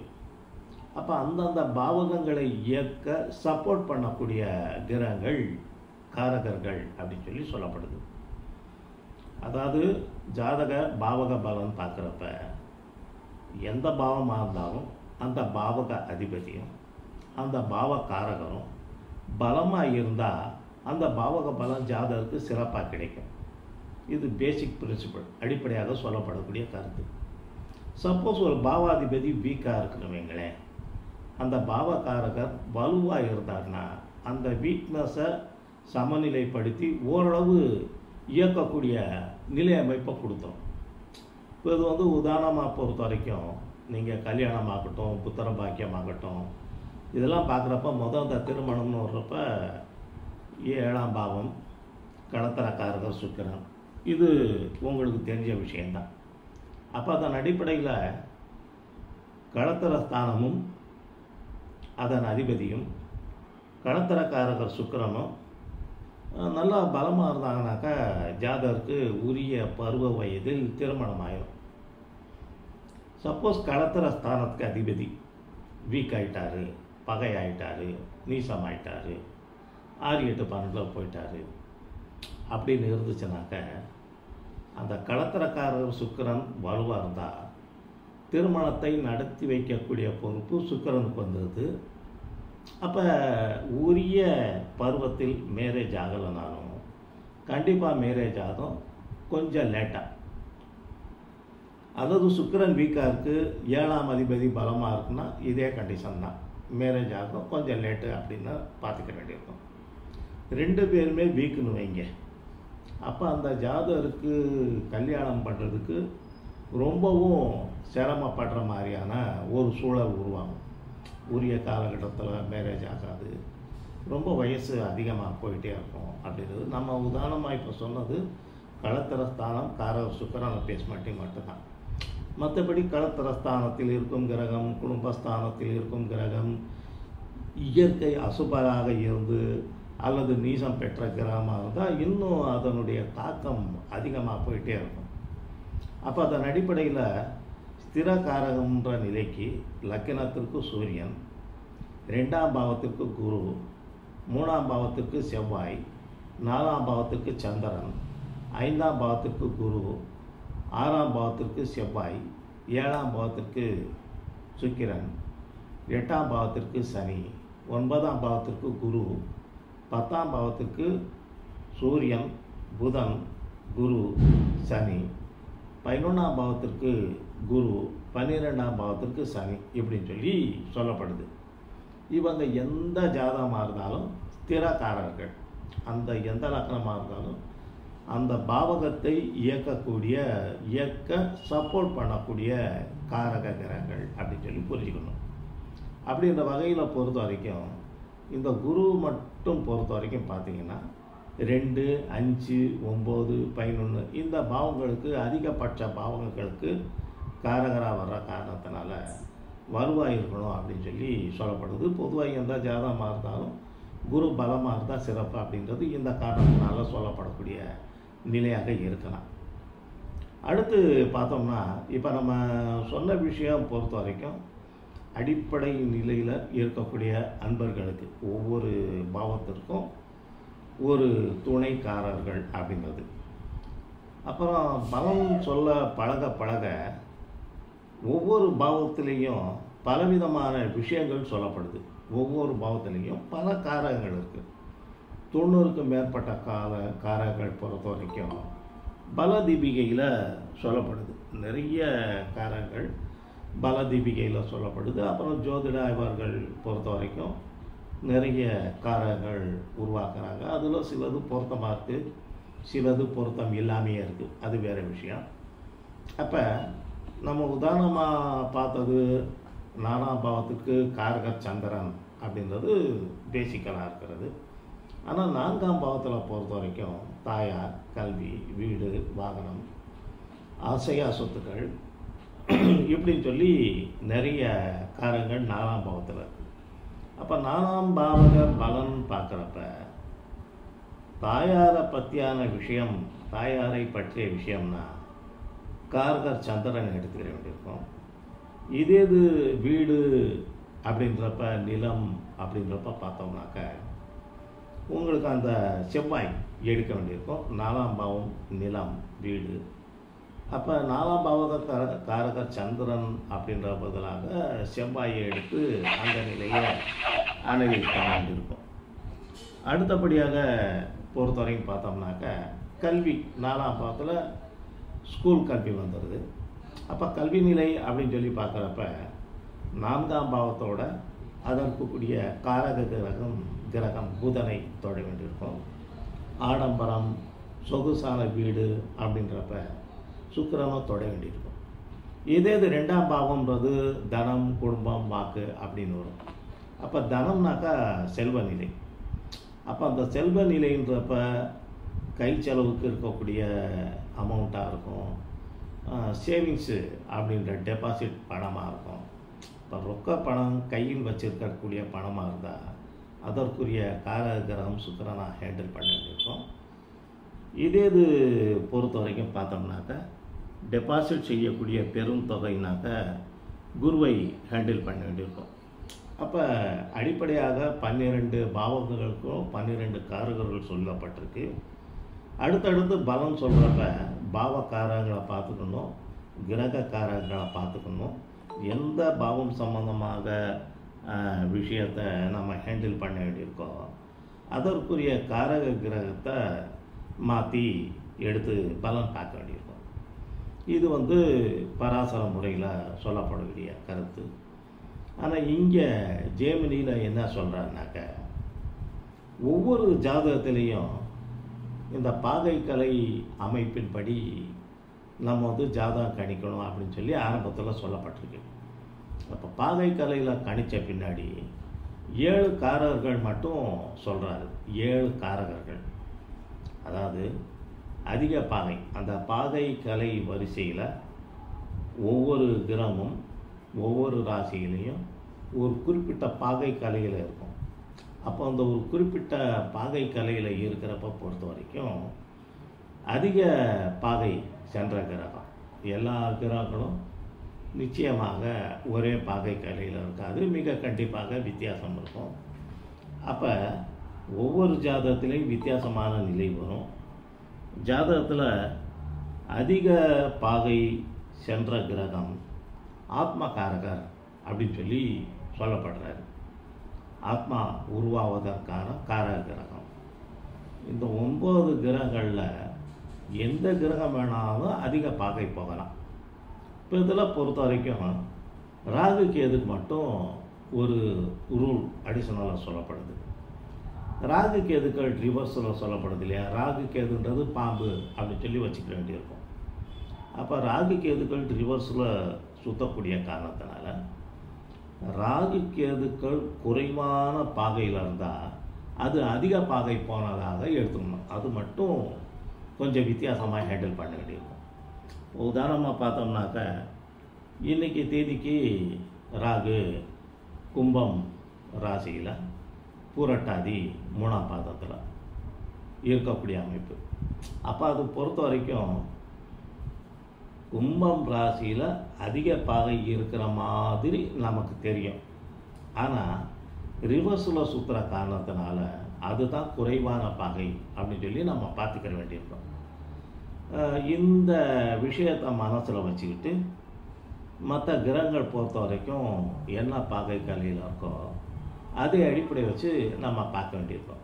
அப்போ அந்தந்த பாவகங்களை இயக்க சப்போர்ட் பண்ணக்கூடிய கிரகங்கள் காரகர்கள் அப்படின்னு சொல்லி சொல்லப்படுது. அதாவது ஜாதக பாவக பலன் பார்க்குறப்ப எந்த பாவமாக இருந்தாலும் அந்த பாவக அதிபதியும் அந்த பாவகாரகரும் பலமாக இருந்தால் அந்த பாவக பலம் ஜாதகருக்கு சிறப்பாக கிடைக்கும். இது பேசிக் பிரின்சிபல், அடிப்படையாக சொல்லப்படக்கூடிய கருத்து. சப்போஸ் ஒரு பாவாதிபதி வீக்காக இருக்கிறவங்களேன், அந்த பாவகாரகர் வலுவாக இருந்தார்னா அந்த வீக்னஸை சமநிலைப்படுத்தி ஓரளவு இயக்கக்கூடிய நிலை அமைப்பை கொடுத்தோம். இப்போ இது உதாரணமாக பொறுத்த வரைக்கும் நீங்கள் கல்யாணம் ஆகட்டும், புத்திர பாக்கியமாகட்டும், இதெல்லாம் பார்க்குறப்ப இந்த திருமணம்னு வர்றப்ப 7ஆம் பாவம் களத்திரக்காரகர் சுக்கிரன், இது உங்களுக்கு தெரிஞ்ச விஷயந்தான். அப்போ அதன் அடிப்படையில் களத்திர ஸ்தானமும் அதன் அதிபதியும் களத்திரக்காரகர் சுக்கிரனும் நல்லா பலமாக இருந்தாங்கனாக்கா ஜாதகருக்கு உரிய பருவ வயதில் திருமணம் ஆயிடும். சப்போஸ் களத்திர ஸ்தானத்துக்கு அதிபதி வீக் ஆகிட்டாரு, பகை ஆகிட்டாரு, நீசம் ஆகிட்டாரு, 6, 8, 12 போயிட்டாரு அப்படின்னு இருந்துச்சுனாக்க அந்த களத்திரக்காரர் சுக்கிரன் வலுவாக இருந்தால் திருமணத்தை நடத்தி வைக்கக்கூடிய பொறுப்பு சுக்கிரனுக்கு வந்துடுது. அப்போ உரிய பருவத்தில் மேரேஜ் ஆகலைனாலும் கண்டிப்பாக மேரேஜ் ஆகும், கொஞ்சம் லேட்டாக. அதாவது சுக்கிரன் வீக்காக இருக்குது, 7ஆம் அதிபதி பலமாக இருக்குன்னா இதே கண்டிஷன் தான், மேரேஜ் ஆகும், கொஞ்சம் லேட்டு அப்படின்னு பார்த்துக்க வேண்டியிருக்கும். 2 பேருமே வீக்குன்னு வைங்க, அப்போ அந்த ஜாதகருக்கு கல்யாணம் பண்ணுறதுக்கு ரொம்பவும் சிரமப்படுற மாதிரியான ஒரு சூழல் உருவாகும். உரிய காலகட்டத்தில் மேரேஜ் ஆகாது, ரொம்ப வயசு அதிகமாக போயிட்டே இருக்கும் அப்படின்றது. நம்ம உதாரணமாக இப்போ சொன்னது களத்திர ஸ்தானம் காரகர் சுக்கிரன் பேஸ்மெண்ட்டிங் மட்டும்தான். மற்றபடி களத்திர ஸ்தானத்தில் இருக்கும் கிரகம், குடும்பஸ்தானத்தில் இருக்கும் கிரகம் இயற்கை அசுபராக இருந்து அல்லது நீசம் பெற்ற கிரகமாக இருந்தால் இன்னும் அதனுடைய தாக்கம் அதிகமாக போயிட்டே இருக்கும். அப்போ அதன் அடிப்படையில் ஸ்திரகாரகம்ன்ற நிலைக்கு லக்கினத்திற்கு சூரியன், 2ஆம் பாவத்திற்கு குரு, 3ஆம் பாவத்திற்கு செவ்வாய், 4ஆம் பாவத்திற்கு சந்திரன், 5ஆம் பாவத்திற்கு குரு, 6ஆம் பாவத்திற்கு செவ்வாய், 7ஆம் பாவத்திற்கு சுக்கிரன், 8ஆம் பாவத்திற்கு சனி, 9ஆம் பாவத்திற்கு குரு, 10ஆம் பாவத்திற்கு சூரியன், புதன், குரு, சனி, 11ஆம் பாவத்திற்கு குரு, 12ஆம் பாவத்திற்கு சனி இப்படின்னு சொல்லி சொல்லப்படுது. இவங்க எந்த ஜாதகமாக இருந்தாலும் ஸ்திரகாரர்கள், அந்த எந்த லக்னமாக இருந்தாலும் அந்த பாவகத்தை இயக்க சப்போர்ட் பண்ணக்கூடிய காரக கிரகங்கள் அப்படின்னு சொல்லி புரிஞ்சுக்கணும். அப்படின்ற வகையில் பொறுத்த வரைக்கும் இந்த குரு மட்டும் பொறுத்த வரைக்கும் பார்த்திங்கன்னா 2, 5, 9, 11 இந்த பாவங்களுக்கு அதிகபட்ச பாவங்களுக்கு காரகராக வர்ற காரணத்தினால வலுவாக இருக்கணும் அப்படின்னு சொல்லி சொல்லப்படுது. பொதுவாக எந்த ஜாதகமாக இருந்தாலும் குரு பலமாக இருந்தால் சிறப்பு அப்படின்றது இந்த காரணத்தினால சொல்லப்படக்கூடிய நிலையாக இருக்கலாம். அடுத்து பார்த்தோம்னா இப்போ நம்ம சொன்ன விஷயம் பொறுத்த வரைக்கும் அடிப்படை நிலையில் இருக்கக்கூடிய அன்பர்களுக்கு ஒவ்வொரு பாவத்திற்கும் ஒரு துணைக்காரர்கள் அப்படின்றது. அப்புறம் பலம் சொல்ல பழக ஒவ்வொரு பாவத்திலையும் பலவிதமான விஷயங்கள் சொல்லப்படுது. ஒவ்வொரு பாவத்திலையும் பல காரகங்கள் இருக்குது. 90க்கு மேற்பட்ட காரகங்கள் பொறுத்த வரைக்கும் பல தீபிகையில் சொல்லப்படுது. நிறைய காரகங்கள் பல தீபிகையில் சொல்லப்படுது. அப்புறம் ஜோதிட ஆய்வாளர்கள் பொறுத்த வரைக்கும் நிறைய காரகங்கள் உருவாக்குறாங்க. அதில் சிலது பொருத்தமாக இருக்குது, சிலது பொருத்தம் இல்லாமையே இருக்குது, அது வேறு விஷயம். அப்போ நம்ம உதாரணமாக பார்த்தது 4ஆம் பாவத்துக்கு காரகர் சந்திரன் அப்படின்றது பேசிக்கலாக இருக்கிறது. ஆனால் 4ஆம் பாவத்தில் பொறுத்த வரைக்கும் தாயார், கல்வி, வீடு, வாகனம், ஆசையா சொத்துக்கள் இப்படின்னு சொல்லி நிறைய காரகங்கள் 4ஆம் பாவத்தில் இருக்குது. அப்போ 4ஆம் பாவக பலன் பார்க்குறப்ப தாயாரை பற்றியான விஷயம், தாயாரை பற்றிய விஷயம்னா காரகர் சந்திரன் எடுத்துக்கிற வேண்டியிருக்கும். இது வீடு அப்படின்றப்ப, நிலம் அப்படின்றப்ப பார்த்தோம்னாக்க உங்களுக்கு அந்த செவ்வாய் எடுக்க வேண்டியிருக்கும். 4ஆம் பாவம் நிலம், வீடு. அப்போ 4ஆம் பாவக காரகர் சந்திரன் அப்படின்ற பதிலாக செவ்வாயை எடுத்து அந்த நிலையை அனுபவிக்க வேண்டியிருக்கும். அடுத்தபடியாக பொறுத்தவரைக்கும் பார்த்தோம்னாக்க கல்வி 4ஆம் பாவத்தில் ஸ்கூல் கல்வி வந்துடுது. அப்போ கல்வி நிலை அப்படின்னு சொல்லி பார்க்குறப்ப 4ஆம் பாவத்தோட அதற்கு கூடிய காரக கிரகம் புதனை தொட வேண்டியிருக்கும். ஆடம்பரம், சொகுசான வீடு அப்படின்றப்ப சுக்கிரனை தொட வேண்டியிருக்கும். இதே இது 2ஆம் பாவம்ன்றது தனம், குடும்பம், வாக்கு அப்படின்னு வரும். அப்போ தனம்னாக்கா செல்வ நிலை. அப்போ அந்த செல்வ நிலைன்றப்ப கை செலவுக்கு இருக்கக்கூடிய அமௌண்ட்டாக இருக்கும், சேவிங்ஸு அப்படின்ற டெபாசிட் பணமாக இருக்கும். இப்போ ரொக்க பணம் கையில் வச்சுருக்கக்கூடிய பணமாக இருந்தால் அதற்குரிய காரகிரகம் சுக்கிரனாக ஹேண்டில் பண்ண வேண்டியிருக்கும். இதே இது பொறுத்த வரைக்கும் பார்த்தோம்னாக்கா டெபாசிட் செய்யக்கூடிய பெரும் தொகைனாக்க குருவை ஹேண்டில் பண்ண வேண்டியிருக்கும். அப்போ அடிப்படையாக 12 பாவகங்களுக்கும் 12 காரகர்கள் சொல்லப்பட்டிருக்கு. அடுத்தடுத்து பலம் சொல்கிறப்ப பாவக்காரங்களை பார்த்துக்கணும், கிரக காரங்களை பார்த்துக்கணும். எந்த பாவம் சம்பந்தமாக விஷயத்தை நம்ம ஹேண்டில் பண்ண வேண்டியிருக்கோ அதற்குரிய காரக கிரகத்தை மாற்றி எடுத்து பலன் பார்க்க வேண்டியிருக்கும். இது பராசர முறையில் சொல்லப்படக்கூடிய கருத்து. ஆனால் இங்கே ஜெமினியில் என்ன சொல்கிறாருனாக்க, ஒவ்வொரு ஜாதகத்திலையும் இந்த பாகைக்கலை அமைப்பின்படி நம்ம ஜாதகம் கணிக்கணும் அப்படின்னு சொல்லி ஆரம்பத்தில் சொல்லப்பட்டிருக்கு. அப்போ பாகைக்கலையில் கணித்த பின்னாடி 7 காரகர்கள் மட்டும் சொல்கிறாரு. 7 காரகர்கள், அதாவது அதிக பாகை, அந்த பாகைக்கலை வரிசையில் ஒவ்வொரு கிரகமும் ஒவ்வொரு ராசியிலையும் ஒரு குறிப்பிட்ட பாகை கலையில் இருக்கும். அப்போ அந்த ஒரு குறிப்பிட்ட பாகை கலையில் இருக்கிறப்ப பொறுத்த வரைக்கும் அதிக பாகை சென்ற கிரகம், எல்லா கிரகங்களும் நிச்சயமாக ஒரே பாகை கலையில் இருக்காது, மிக கண்டிப்பாக வித்தியாசம் இருக்கும். அப்போ ஒவ்வொரு ஜாதகத்திலையும் வித்தியாசமான நிலை வரும். ஜாதகத்தில் அதிக பாகை சென்ற கிரகம் ஆத்மகாரகர் அப்படின்னு சொல்லி சொல்லப்படுறாரு. ஆத்மா உருவாவதற்கான காரக கிரகம். இந்த 9 கிரகங்களில் எந்த கிரகம் வேணாலும் அதிக பாகை போகலாம். இப்போ இதில் பொறுத்த வரைக்கும் ராகு கேதுக்கு மட்டும் ஒரு ரூல் அடிஷனலாக சொல்லப்படுது. ராகு கேதுக்கள் ரிவர்ஸில் சொல்லப்படுது இல்லையா? ராகு கேதுன்றது பாம்பு அப்படின்னு சொல்லி வச்சுக்க வேண்டியிருக்கும். அப்போ ராகு கேதுக்கள் ரிவர்ஸில் சுற்றக்கூடிய காரணத்தினால ராகு கேதுக்கள் குறைவான பாகையில் இருந்தால் அது அதிக பாகை போனதாக எடுத்துக்கணும். அது மட்டும் கொஞ்சம் வித்தியாசமாக ஹேண்டில் பண்ண வேண்டியிருக்கும். உதாரணமாக பார்த்தோம்னாக்க இன்றைக்கி தேதிக்கு ராகு கும்பம் ராசியில் பூரட்டாதி 3ஆம் பாதத்தில் இருக்கக்கூடிய அமைப்பு. அப்போ அது பொறுத்த வரைக்கும் கும்பம் ராசியில் அதிக பாகை இருக்கிற மாதிரி நமக்கு தெரியும். ஆனால் ரிவர்ஸில் சுற்றுற காரணத்தினால அதுதான் குறைவான பாகை அப்படின்னு சொல்லி நம்ம பார்த்துக்கிற வேண்டியிருக்கோம். இந்த விஷயத்தை மனசில் வச்சுக்கிட்டு மற்ற கிரகங்கள் பொறுத்த வரைக்கும் என்ன பாகை கலையில் இருக்கோ அதை அடிப்படை வச்சு நம்ம பார்க்க வேண்டியிருக்கோம்.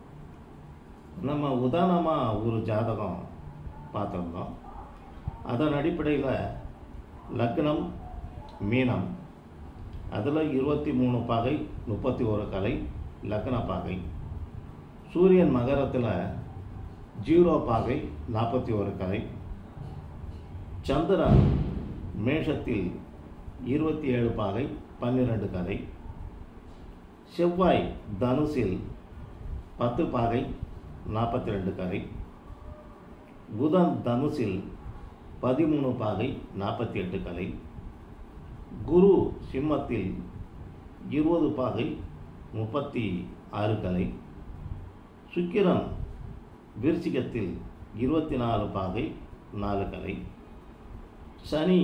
நம்ம உதாரணமாக ஒரு ஜாதகம் பார்த்துருந்தோம். அதன் அடிப்படையில் லக்னம் மீனம், அதில் 23 பாகை 31 கலை லக்ன பாகை. சூரியன் மகரத்தில் 0 பாகை 41 கலை. சந்திரன் மேஷத்தில் 27 பாகை 12 கலை. செவ்வாய் தனுசில் 10 பாகை 42 கலை. புதன் தனுசில் 13 பாகை 48 கலை. குரு சிம்மத்தில் 20 பாகை 36 கலை. சுக்கிரன் விருச்சிகத்தில் 24 பாகை 4 கலை. சனி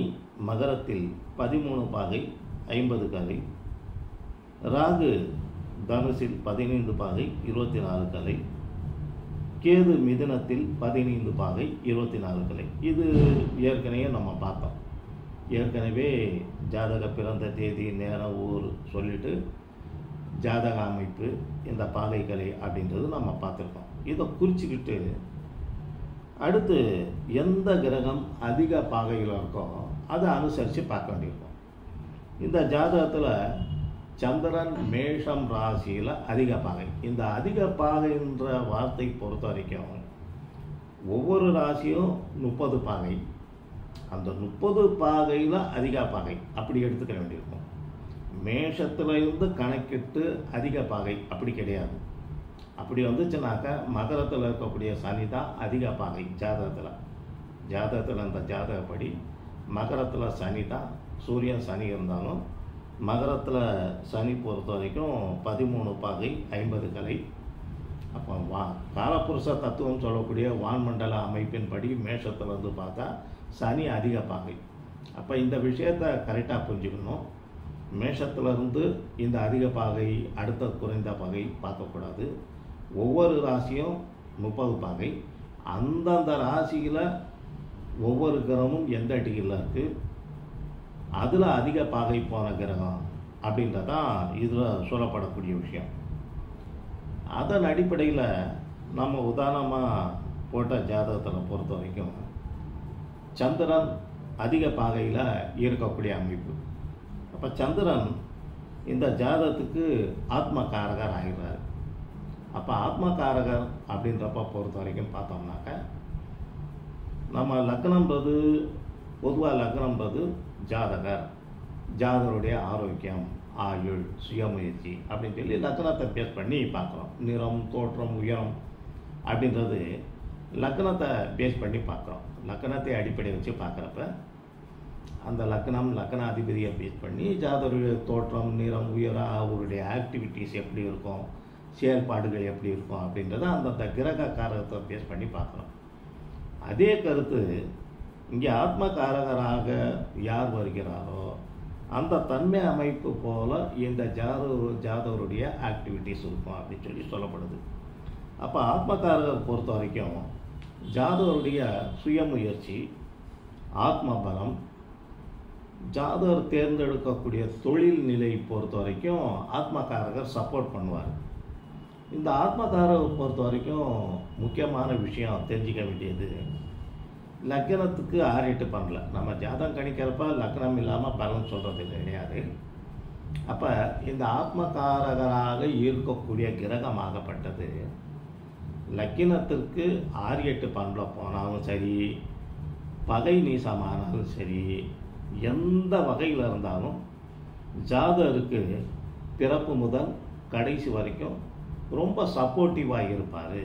மகரத்தில் 13 பாகை 50 கலை. ராகு தனுசில் 15 பாகை 24 கலை. கேது மிதுனத்தில் 15 பாகை 24 கலை. இது ஏற்கனவே நம்ம பார்த்தோம். ஏற்கனவே ஜாதக பிறந்த தேதி நேரம் ஊர் சொல்லிட்டு ஜாதக அமைப்பு இந்த பாகை கலை அப்படின்றது நம்ம பார்த்துருக்கோம். இதை குறிச்சிக்கிட்டு அடுத்து எந்த கிரகம் அதிக பாகையில் இருக்கோ அதை அனுசரித்து பார்க்க வேண்டியிருக்கும். இந்த ஜாதகத்தில் சந்திரன் மேஷம் ராசியில் அதிக பாகை. இந்த அதிக பாகைன்ற வார்த்தை பொறுத்த வரைக்கும் ஒவ்வொரு ராசியும் 30 பாகை, அந்த 30 பாகையில் அதிக பாகை அப்படி எடுத்துக்க வேண்டியிருக்கும். மேஷத்தில் இருந்து கணக்கிட்டு அதிக பாகை அப்படி கிடையாது. அப்படி வந்துச்சுனாக்கா மகரத்தில் இருக்கக்கூடிய சனி தான் அதிக பாகை ஜாதகத்தில் அந்த ஜாதகப்படி மகரத்தில் சனி தான். சூரியன் சனி இருந்தாலும் மகரத்தில் சனி பொறுத்த வரைக்கும் 13 பாகை 50 கலை. அப்போ காலப்புருஷ தத்துவம் சொல்லக்கூடிய வான்மண்டல அமைப்பின்படி மேஷத்தில் வந்து பார்த்தா சனி அதிக பாகை. அப்போ இந்த விஷயத்தை கரெக்டாக புரிஞ்சுக்கணும். மேஷத்திலிருந்து இந்த அதிக பாகை அடுத்த குறைந்த பாகை பார்க்கக்கூடாது. ஒவ்வொரு ராசியும் 30 பாகை. அந்தந்த ராசியில் ஒவ்வொரு கிரகமும் எந்த டிகிரியில் இருக்குது, அதில் அதிக பாகை போன கிரகம் அப்படின்றதான் இதில் சொல்லப்படக்கூடிய விஷயம். அதன் அடிப்படையில் நம்ம உதாரணமாக போட்ட ஜாதகத்தில் பொறுத்த வரைக்கும் சந்திரன் அதிக பாகையில் இருக்கக்கூடிய அமைப்பு. அப்போ சந்திரன் இந்த ஜாதகத்துக்கு ஆத்மகாரகர் ஆகிறார். அப்போ ஆத்மகாரகர் அப்படின்றப்ப பொறுத்த வரைக்கும் பார்த்தோம்னாக்க நம்ம லக்னம்ன்றது பொதுவாக லக்னம்ன்றது ஜாதகருடைய ஆரோக்கியம், ஆயுள், சுயமுயற்சி அப்படின்னு சொல்லி லக்னத்தை பேஸ் பண்ணி பார்க்குறோம். நிறம், தோற்றம், உயரம் அப்படின்றது லக்னத்தை பேஸ் பண்ணி பார்க்குறோம். லக்னத்தை அடிப்படை வச்சு பார்க்குறப்ப அந்த லக்னாதிபதியை பேஸ் பண்ணி ஜாதகருடைய தோற்றம், நிறம், உயரம், அவருடைய ஆக்டிவிட்டீஸ் எப்படி இருக்கும், செயல்பாடுகள் எப்படி இருக்கும் அப்படின்றத அந்தந்த கிரக காரகத்தை பேஸ் பண்ணி பார்க்குறோம். அதே கருத்து இங்கே ஆத்மகாரகராக யார் வருகிறாரோ அந்த தன்மை அமைப்பு போல் இந்த ஜாதகருடைய ஆக்டிவிட்டீஸ் இருக்கும் அப்படின்னு சொல்லி சொல்லப்படுது. அப்போ ஆத்மகாரகர் பொறுத்த வரைக்கும் ஜாதகருடைய சுயமுயற்சி, ஆத்மபலம், ஜாதகர் தேர்ந்தெடுக்கக்கூடிய தொழில் நிலை பொறுத்த வரைக்கும் ஆத்மகாரகர் சப்போர்ட் பண்ணுவார். இந்த ஆத்மகாரகர் பொறுத்த வரைக்கும் முக்கியமான விஷயம் தெரிஞ்சிக்க வேண்டியது, லக்னத்துக்கு 6-8 பண்ணல. நம்ம ஜாதகம் கணிக்கிறப்ப லக்னம் இல்லாமல் பலன் சொல்கிறது கிடையாது. அப்போ இந்த ஆத்மகாரகராக இருக்கக்கூடிய கிரகமாகப்பட்டது லக்கினத்திற்கு 6-8 பண்பில் போனாலும் சரி, பகை நீசமானாலும் சரி, எந்த வகையில் இருந்தாலும் ஜாதகருக்கு பிறப்பு முதல் கடைசி வரைக்கும் ரொம்ப சப்போர்ட்டிவாக இருப்பார்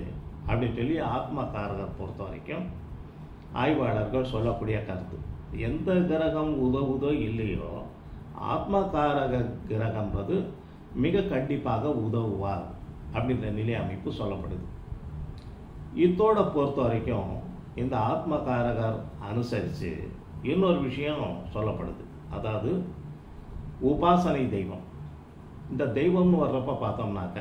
அப்படின்னு சொல்லி ஆத்மகாரகர் பொறுத்த வரைக்கும் ஆய்வாளர்கள் சொல்லக்கூடிய கருத்து. எந்த கிரகம் உதவுதோ இல்லையோ ஆத்மகாரக கிரகம்ன்றது மிக கண்டிப்பாக உதவுவார் அப்படின்ற நிலை அமைப்பு சொல்லப்படுது. இதோட பொறுத்த வரைக்கும் இந்த ஆத்மகாரகர் அனுசரித்து இன்னொரு விஷயம் சொல்லப்படுது. அதாவது உபாசனை தெய்வம். இந்த தெய்வம்னு வர்றப்ப பார்த்தோம்னாக்க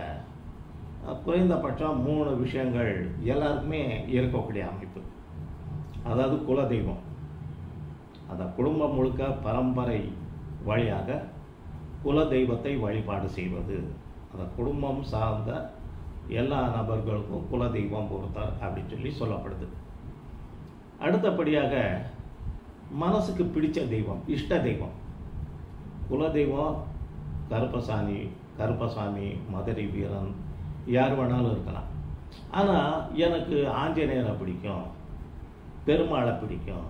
குறைந்தபட்சம் 3 விஷயங்கள் எல்லாருக்குமே இருக்கக்கூடிய அமைப்பு. அதாவது குலதெய்வம், அந்த குடும்பம் முழுக்க பரம்பரை வழியாக குலதெய்வத்தை வழிபாடு செய்வது. அந்த குடும்பம் சார்ந்த எல்லா நபர்களுக்கும் குலதெய்வம் பொறுத்தார் அப்படின்னு சொல்லி சொல்லப்படுது. அடுத்தபடியாக மனசுக்கு பிடிச்ச தெய்வம், இஷ்ட தெய்வம். குலதெய்வம் கருப்பசாமி, மதுரை வீரன், யார் வேணாலும் இருக்கலாம். ஆனால் எனக்கு ஆஞ்சநேயரை பிடிக்கும், பெருமாளை பிடிக்கும்,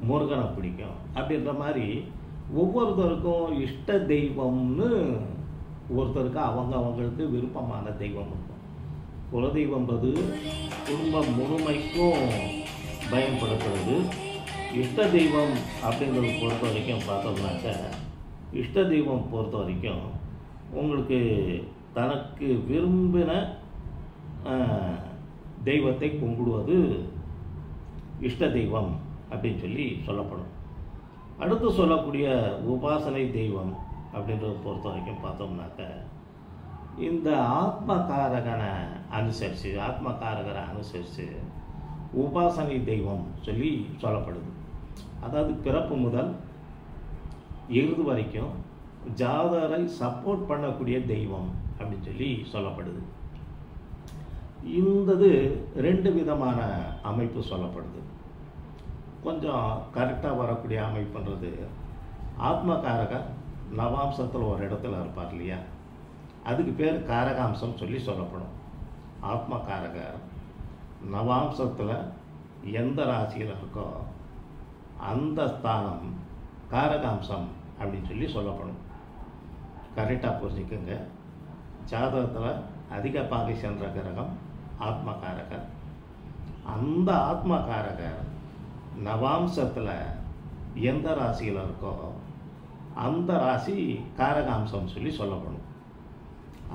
முருகனை பிடிக்கும் அப்படின்ற மாதிரி ஒவ்வொருத்தருக்கும் இஷ்ட தெய்வம்னு ஒருத்தருக்கு அவங்களுக்கு விருப்பமான தெய்வம் இருக்கும். குலதெய்வம்ன்றது குடும்பம் முழுமைக்கும் பயன்படுத்துறது. இஷ்ட தெய்வம் அப்படிங்கிறது பொறுத்த வரைக்கும் பார்த்தோம்னாக்க இஷ்ட தெய்வம் பொறுத்த வரைக்கும் உங்களுக்கு தனக்கு விரும்பின தெய்வத்தை கும்பிடுவது இஷ்ட தெய்வம் அப்படின்னு சொல்லி சொல்லப்படும். அடுத்து சொல்லக்கூடிய உபாசனை தெய்வம் அப்படின்றத பொறுத்த வரைக்கும் பார்த்தோம்னாக்க இந்த ஆத்மகாரகரை அனுசரித்து உபாசனை தெய்வம் சொல்லி சொல்லப்படுது. அதாவது பிறப்பு முதல் இறுதி வரைக்கும் ஜாதகரை சப்போர்ட் பண்ணக்கூடிய தெய்வம் அப்படின்னு சொல்லி சொல்லப்படுது. இந்தது 2 விதமான அமைப்பு சொல்லப்படுது. கொஞ்சம் கரெக்டாக வரக்கூடிய அமைப்புன்றது ஆத்மகாரகர் நவாம்சத்தில் ஒரு இடத்துல இருப்பார் இல்லையா, அதுக்கு பேர் காரகாம்சம் சொல்லி சொல்லப்படும். ஆத்மகாரகர் நவாம்சத்தில் எந்த ராசியில் இருக்கோ அந்த ஸ்தானம் காரகாம்சம் அப்படின்னு சொல்லி சொல்லப்படும். கரெக்டாக புரிஞ்சுக்குங்க. ஜாதகத்தில் அதிக பாகை சென்ற கிரகம் ஆத்மகாரகர். அந்த ஆத்மகாரகர் நவாம்சத்தில் எந்த ராசியில் இருக்கோ அந்த ராசி காரகாம்சம் சொல்லி சொல்லப்படும்.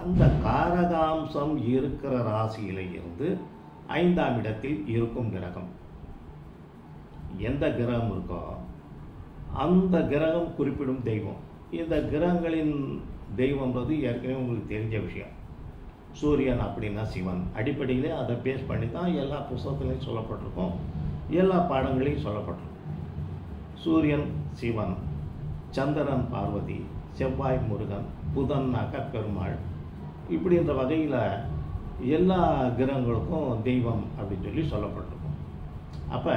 அந்த காரகாம்சம் இருக்கிற ராசியில் இருந்து 5ஆம் இடத்தில் இருக்கும் கிரகம் எந்த கிரகம் இருக்கோ அந்த கிரகம் குறிப்பிடும் தெய்வம். இந்த கிரகங்களின் தெய்வம்ன்றது ஏற்கனவே உங்களுக்கு தெரிஞ்ச விஷயம். சூரியன் அப்படின்னா சிவன். அடிப்படையிலே அதை பேஸ் பண்ணி தான் எல்லா புத்தகத்துலையும் சொல்லப்பட்டிருக்கும், எல்லா பாடங்களையும் சொல்லப்பட்டிருக்கும். சூரியன் சிவன், சந்திரன் பார்வதி, செவ்வாய் முருகன், புதன்னாக்க பெருமாள், இப்படின்ற வகையில் எல்லா கிரகங்களுக்கும் தெய்வம் அப்படின்னு சொல்லி சொல்லப்பட்டிருக்கும். அப்போ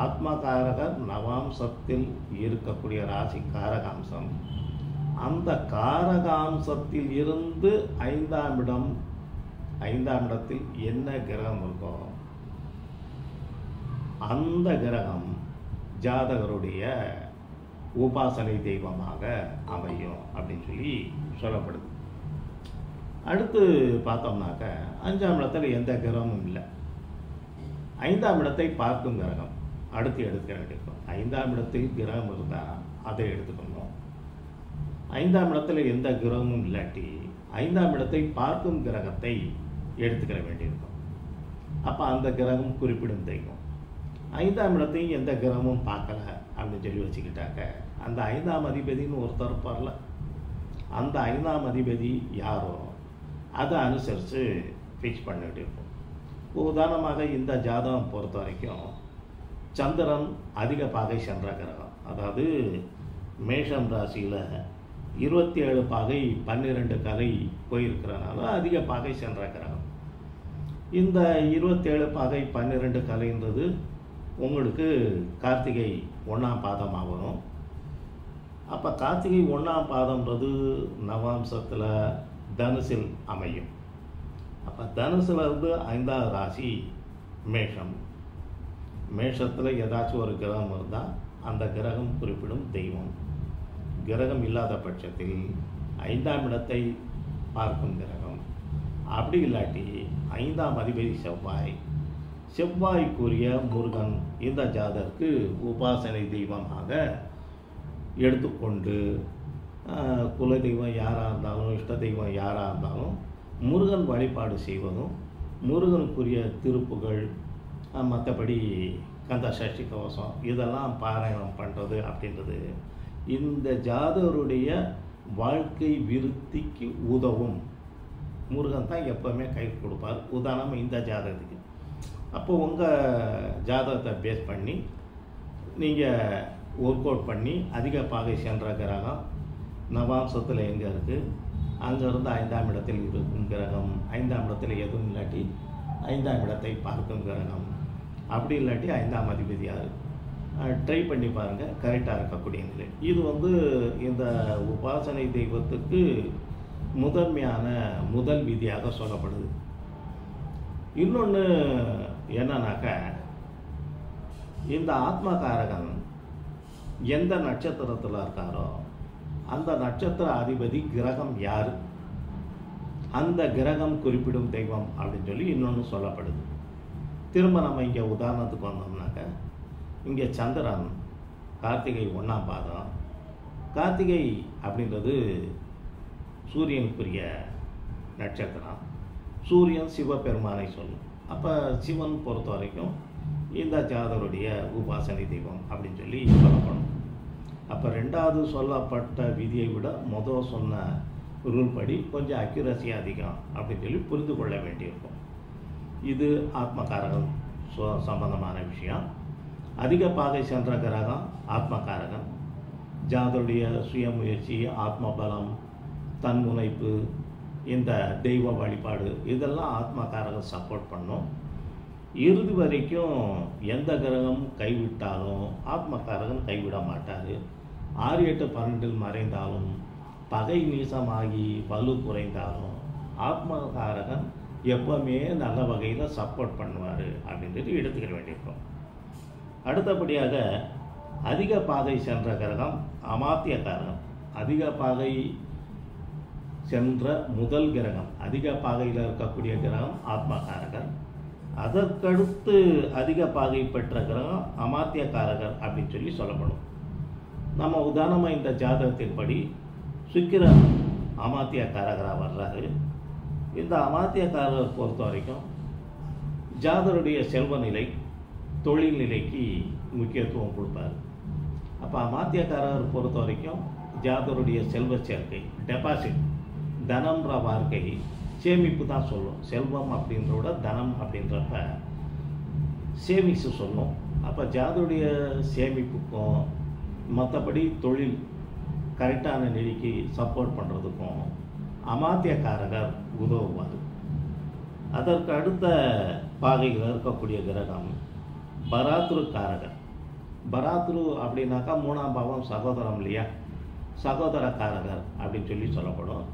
ஆத்மகாரகர் நவாம்சத்தில் இருக்கக்கூடிய ராசி காரகாம்சம். அந்த காரகாம்சத்தில் இருந்து 5ஆம் இடத்தில் என்ன கிரகம் இருக்கோ அந்த கிரகம் ஜாதகருடைய உபாசனை தெய்வமாக அமையும் அப்படின்னு சொல்லி சொல்லப்படுது. அடுத்து பார்த்தோம்னாக்க 5ஆம் இடத்துல எந்த கிரகமும் இல்லை. 5ஆம் இடத்தை பார்க்கும் கிரகம் அடுத்து எடுத்துக்க வேண்டியிருக்கும். 5ஆம் இடத்தில் கிரகம் இருந்தால் அதை எடுத்துக்கணும். 5ஆம் இடத்துல எந்த கிரகமும் இல்லாட்டி 5ஆம் இடத்தை பார்க்கும் கிரகத்தை எடுத்துக்கிற வேண்டியிருக்கும். அப்போ அந்த கிரகம் குறிப்பிடும் தெய்வம். 5ஆம் இடத்தையும் எந்த கிரகமும் பார்க்கல அப்படின்னு சொல்லி வச்சுக்கிட்டாக்க அந்த 5ஆம் அதிபதினு ஒருத்தர் இருப்பார்ல, அந்த 5ஆம் அதிபதி யாரோ அதை அனுசரித்து ஃபிக்ஸ் பண்ண வேண்டியிருக்கும். உதாரணமாக இந்த ஜாதகம் பொறுத்த வரைக்கும் சந்திரன் அதிக பாகை சென்ற கிரகம். அதாவது மேஷம் ராசியில் 27 பாகை 12 கலை போயிருக்கிறனால அதிக பாகை சென்ற கிரகம். இந்த 27 பாகை 12 கலைன்றது உங்களுக்கு கார்த்திகை 1ஆம் பாதமாக வரும். அப்போ கார்த்திகை 1ஆம் பாதம்ன்றது நவாம்சத்தில் தனுசில் அமையும். அப்போ தனுசில் இருந்து 5ஆவது ராசி மேஷம். மேஷத்தில் ஏதாச்சும் ஒரு கிரகம் இருந்தால் அந்த கிரகம் குறிப்பிடும் தெய்வம். கிரகம் இல்லாத பட்சத்தில் 5ஆம் இடத்தை பார்க்கும் கிரகம். அப்படி இல்லாட்டி 5ஆம் அதிபதி செவ்வாய், செவ்வாய்க்குரிய முருகன் இந்த ஜாதகருக்கு உபாசனை தெய்வமாக எடுத்துக்கொண்டு குலதெய்வம் யாராக இருந்தாலும் இஷ்ட தெய்வம் யாராக இருந்தாலும் முருகன் வழிபாடு செய்வதும், முருகனுக்குரிய திருப்புகள், மற்றபடி கந்த சஷ்டி கவசம் இதெல்லாம் பாராயணம் பண்ணுறது அப்படின்றது இந்த ஜாதகருடைய வாழ்க்கை விருத்திக்கு உதவும். முருகன் தான் எப்போவுமே கை கொடுப்பார். உதாரணம் இந்த ஜாதகத்துக்கு. அப்போ உங்கள் ஜாதகத்தை பேஸ் பண்ணி நீங்கள் ஒர்க் அவுட் பண்ணி அதிக பாகை சென்ற கிரகம் நவாம்சத்தில் எங்கே இருக்குது, அங்கேருந்து 5ஆம் இடத்தில் இருக்கும் கிரகம், 5ஆம் இடத்துல எதுவும் இல்லாட்டி 5ஆம் இடத்தை பார்க்கும் கிரகம், அப்படி இல்லாட்டி 5ஆம் அதிபதி யார், ட்ரை பண்ணி பாருங்கள், கரெக்டாக இருக்கக்கூடிய நிலை. இது இந்த உபாசனை தெய்வத்துக்கு முதன்மையான முதல் விதியாக சொல்லப்படுது. இன்னொன்று என்னன்னாக்க இந்த ஆத்மகாரகன் எந்த நட்சத்திரத்தில் இருக்காரோ அந்த நட்சத்திர அதிபதி கிரகம் யார், அந்த கிரகம் குறிப்பிடும் தெய்வம் அப்படின்னு சொல்லி இன்னொன்று சொல்லப்படுது. திரும்ப நம்ம இங்கே உதாரணத்துக்கு வந்தோம்னாக்க இங்கே சந்திரன் கார்த்திகை 1ஆம் பாதம். கார்த்திகை அப்படின்றது சூரியனுக்குரிய நட்சத்திரம். சூரியன் சிவபெருமானை சொல்லும். அப்போ சிவன் பொறுத்த வரைக்கும் இந்த ஜாதகருடைய உபாசனை தெய்வம் அப்படின்னு சொல்லி சொல்லப்படும். அப்போ 2வது சொல்லப்பட்ட விதியை விட முதல் சொன்ன ரூல் படி கொஞ்சம் அக்யூரசி அதிகம் அப்படின்னு சொல்லி புரிந்து கொள்ள வேண்டியிருக்கும். இது ஆத்மகாரகன் சம்பந்தமான விஷயம். அதிக பாகை சென்ற கிரகம் ஆத்மகாரகன். ஜாதருடைய சுயமுயற்சி, ஆத்மபலம், தன்முனைப்பு, இந்த தெய்வ வழிபாடு இதெல்லாம் ஆத்மகாரகன் சப்போர்ட் பண்ணும். இறுதி வரைக்கும் எந்த கிரகம் கைவிட்டாலும் ஆத்மகாரகன் கைவிட மாட்டார். 6, 8, 12 மறைந்தாலும் பகை நீசமாகி வலு குறைந்தாலும் ஆத்மகாரகன் எப்பவுமே நல்ல வகையில் சப்போர்ட் பண்ணுவார் அப்படின்றது எடுத்துக்கிற வேண்டியிருக்கும். அடுத்தபடியாக அதிக பாகை சென்ற கிரகம் அமாத்திய காரகம். அதிக பாகை சென்ற முதல் கிரகம், அதிக பாகையில் இருக்கக்கூடிய கிரகம் ஆத்மகாரகர். அதற்கடுத்து அதிக பாகை பெற்ற கிரகம் அமாத்திய காரகர் அப்படின்னு சொல்லி சொல்லப்படும். நம்ம உதாரணமாக இந்த ஜாதகத்தின்படி சுக்கிரன் அமாத்திய காரகராக வர்றாரு. இந்த அமாத்திய காரகர் பொறுத்த வரைக்கும் ஜாதருடைய செல்வ நிலை, தொழில் நிலைக்கு முக்கியத்துவம் கொடுப்பார். அப்போ அமாத்தியக்காரர் பொறுத்த வரைக்கும் ஜாதருடைய செல்வ சேர்க்கை, டெபாசிட், தனம்ன்ற வார்த்தை சேமிப்பு தான் சொல்லும். செல்வம் அப்படின்ற விட தனம் அப்படின்றப்ப சேமிக்ஸ் சொல்லும். அப்போ ஜாதருடைய சேமிப்புக்கும் மற்றபடி தொழில் கரெக்டான நிலைக்கு சப்போர்ட் பண்ணுறதுக்கும் அமாத்தியக்காரகர் உதவுவார். அதற்கு அடுத்த பாகையில் இருக்கக்கூடிய கிரகம் பராத்ரு காரகர். பராத்ரு அப்படின்னாக்கா 3ஆம் பாவம் சகோதரம் இல்லையா, சகோதர காரகர் அப்படின்னு சொல்லி சொல்லப்படும்.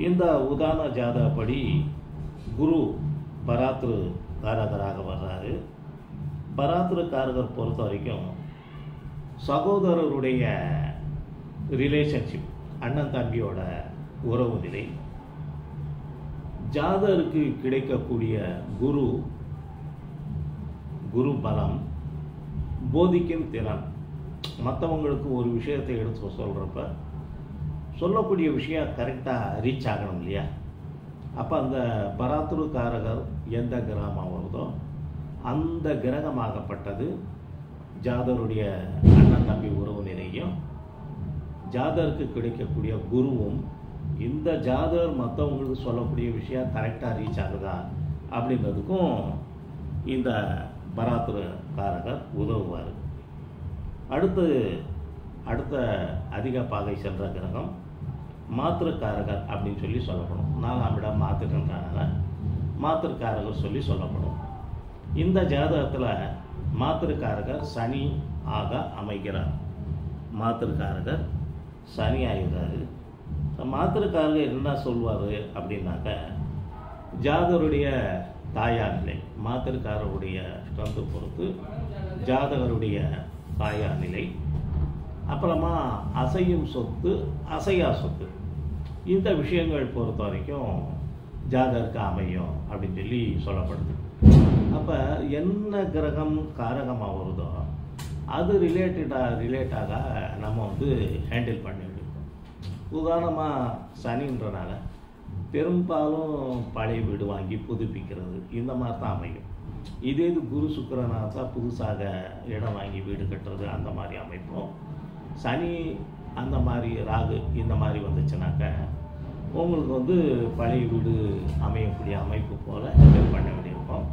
இந்த உதாரண ஜாதகப்படி குரு பராத்ரு காரகராக வர்றாரு. பராத்ரு காரகர் பொறுத்த வரைக்கும் சகோதரருடைய ரிலேஷன்ஷிப், அண்ணன் தம்பியோட உறவு நிலை, ஜாதகருக்கு கிடைக்கக்கூடிய குரு பலம், போதிக்கும் திறன், மற்றவங்களுக்கு ஒரு விஷயத்தை எடுத்து சொல்கிறப்ப சொல்லக்கூடிய விஷயம் கரெக்டாக ரீச் ஆகணும் இல்லையா. அப்போ அந்த பராத்ரு காரகர் எந்த கிரகமாக வருதோ அந்த கிரகமாகப்பட்டது ஜாதருடைய அண்ணன் தம்பி உறவு நிலையும், ஜாதருக்கு கிடைக்கக்கூடிய குருவும் இந்த ஜாதகர் மற்றவங்களுக்கு சொல்லக்கூடிய விஷயம் கரெக்டாக ரீச் ஆகுதா அப்படின்றதுக்கும் இந்த பராத்ரு காரகர் உதவுவார். அடுத்த அதிக பாகை சென்ற கிரகம் மாத்திருக்காரகர் அப்படின்னு சொல்லி சொல்லப்படும். 4ஆம் இடம் மாத்திருன்றனால மாத்திருக்காரகர் சொல்லி சொல்லப்படும். இந்த ஜாதகத்தில் மாத்திருக்காரகர் சனி ஆக அமைகிறார். மாத்திருக்காரகர் சனி ஆகிறாரு. மாத்திருக்காரகர் என்ன சொல்வார் அப்படின்னாக்க, ஜாதகருடைய தாயார் நிலை, மாத்திருக்காரருடைய ஸ்ட்ரென்த்து பொறுத்து ஜாதகருடைய தாயார் நிலை, அப்புறமா அசையும் சொத்து, அசையா சொத்து, இந்த விஷயங்கள் பொறுத்த வரைக்கும் ஜாதகருக்கு அமையும் அப்படின்னு சொல்லி சொல்லப்படுது. அப்போ என்ன கிரகம் காரகமாக வருதோ அது ரிலேட்டாக நம்ம ஹேண்டில் பண்ணி முடியும். உதாரணமாக சனின்றனால பெரும்பாலும் பழைய வீடு வாங்கி புதுப்பிக்கிறது இந்த மாதிரி தான் அமையும். இதே இது குரு சுக்கிரனாக தான் புதுசாக இடம் வாங்கி வீடு கட்டுறது அந்த மாதிரி அமைப்போம். சனி அந்த மாதிரி, ராகு இந்த மாதிரி வந்துச்சுனாக்க உங்களுக்கு பழைய வீடு அமையக்கூடிய அமைப்பு போல் ஹேண்டில் பண்ண வேண்டியிருக்கும்.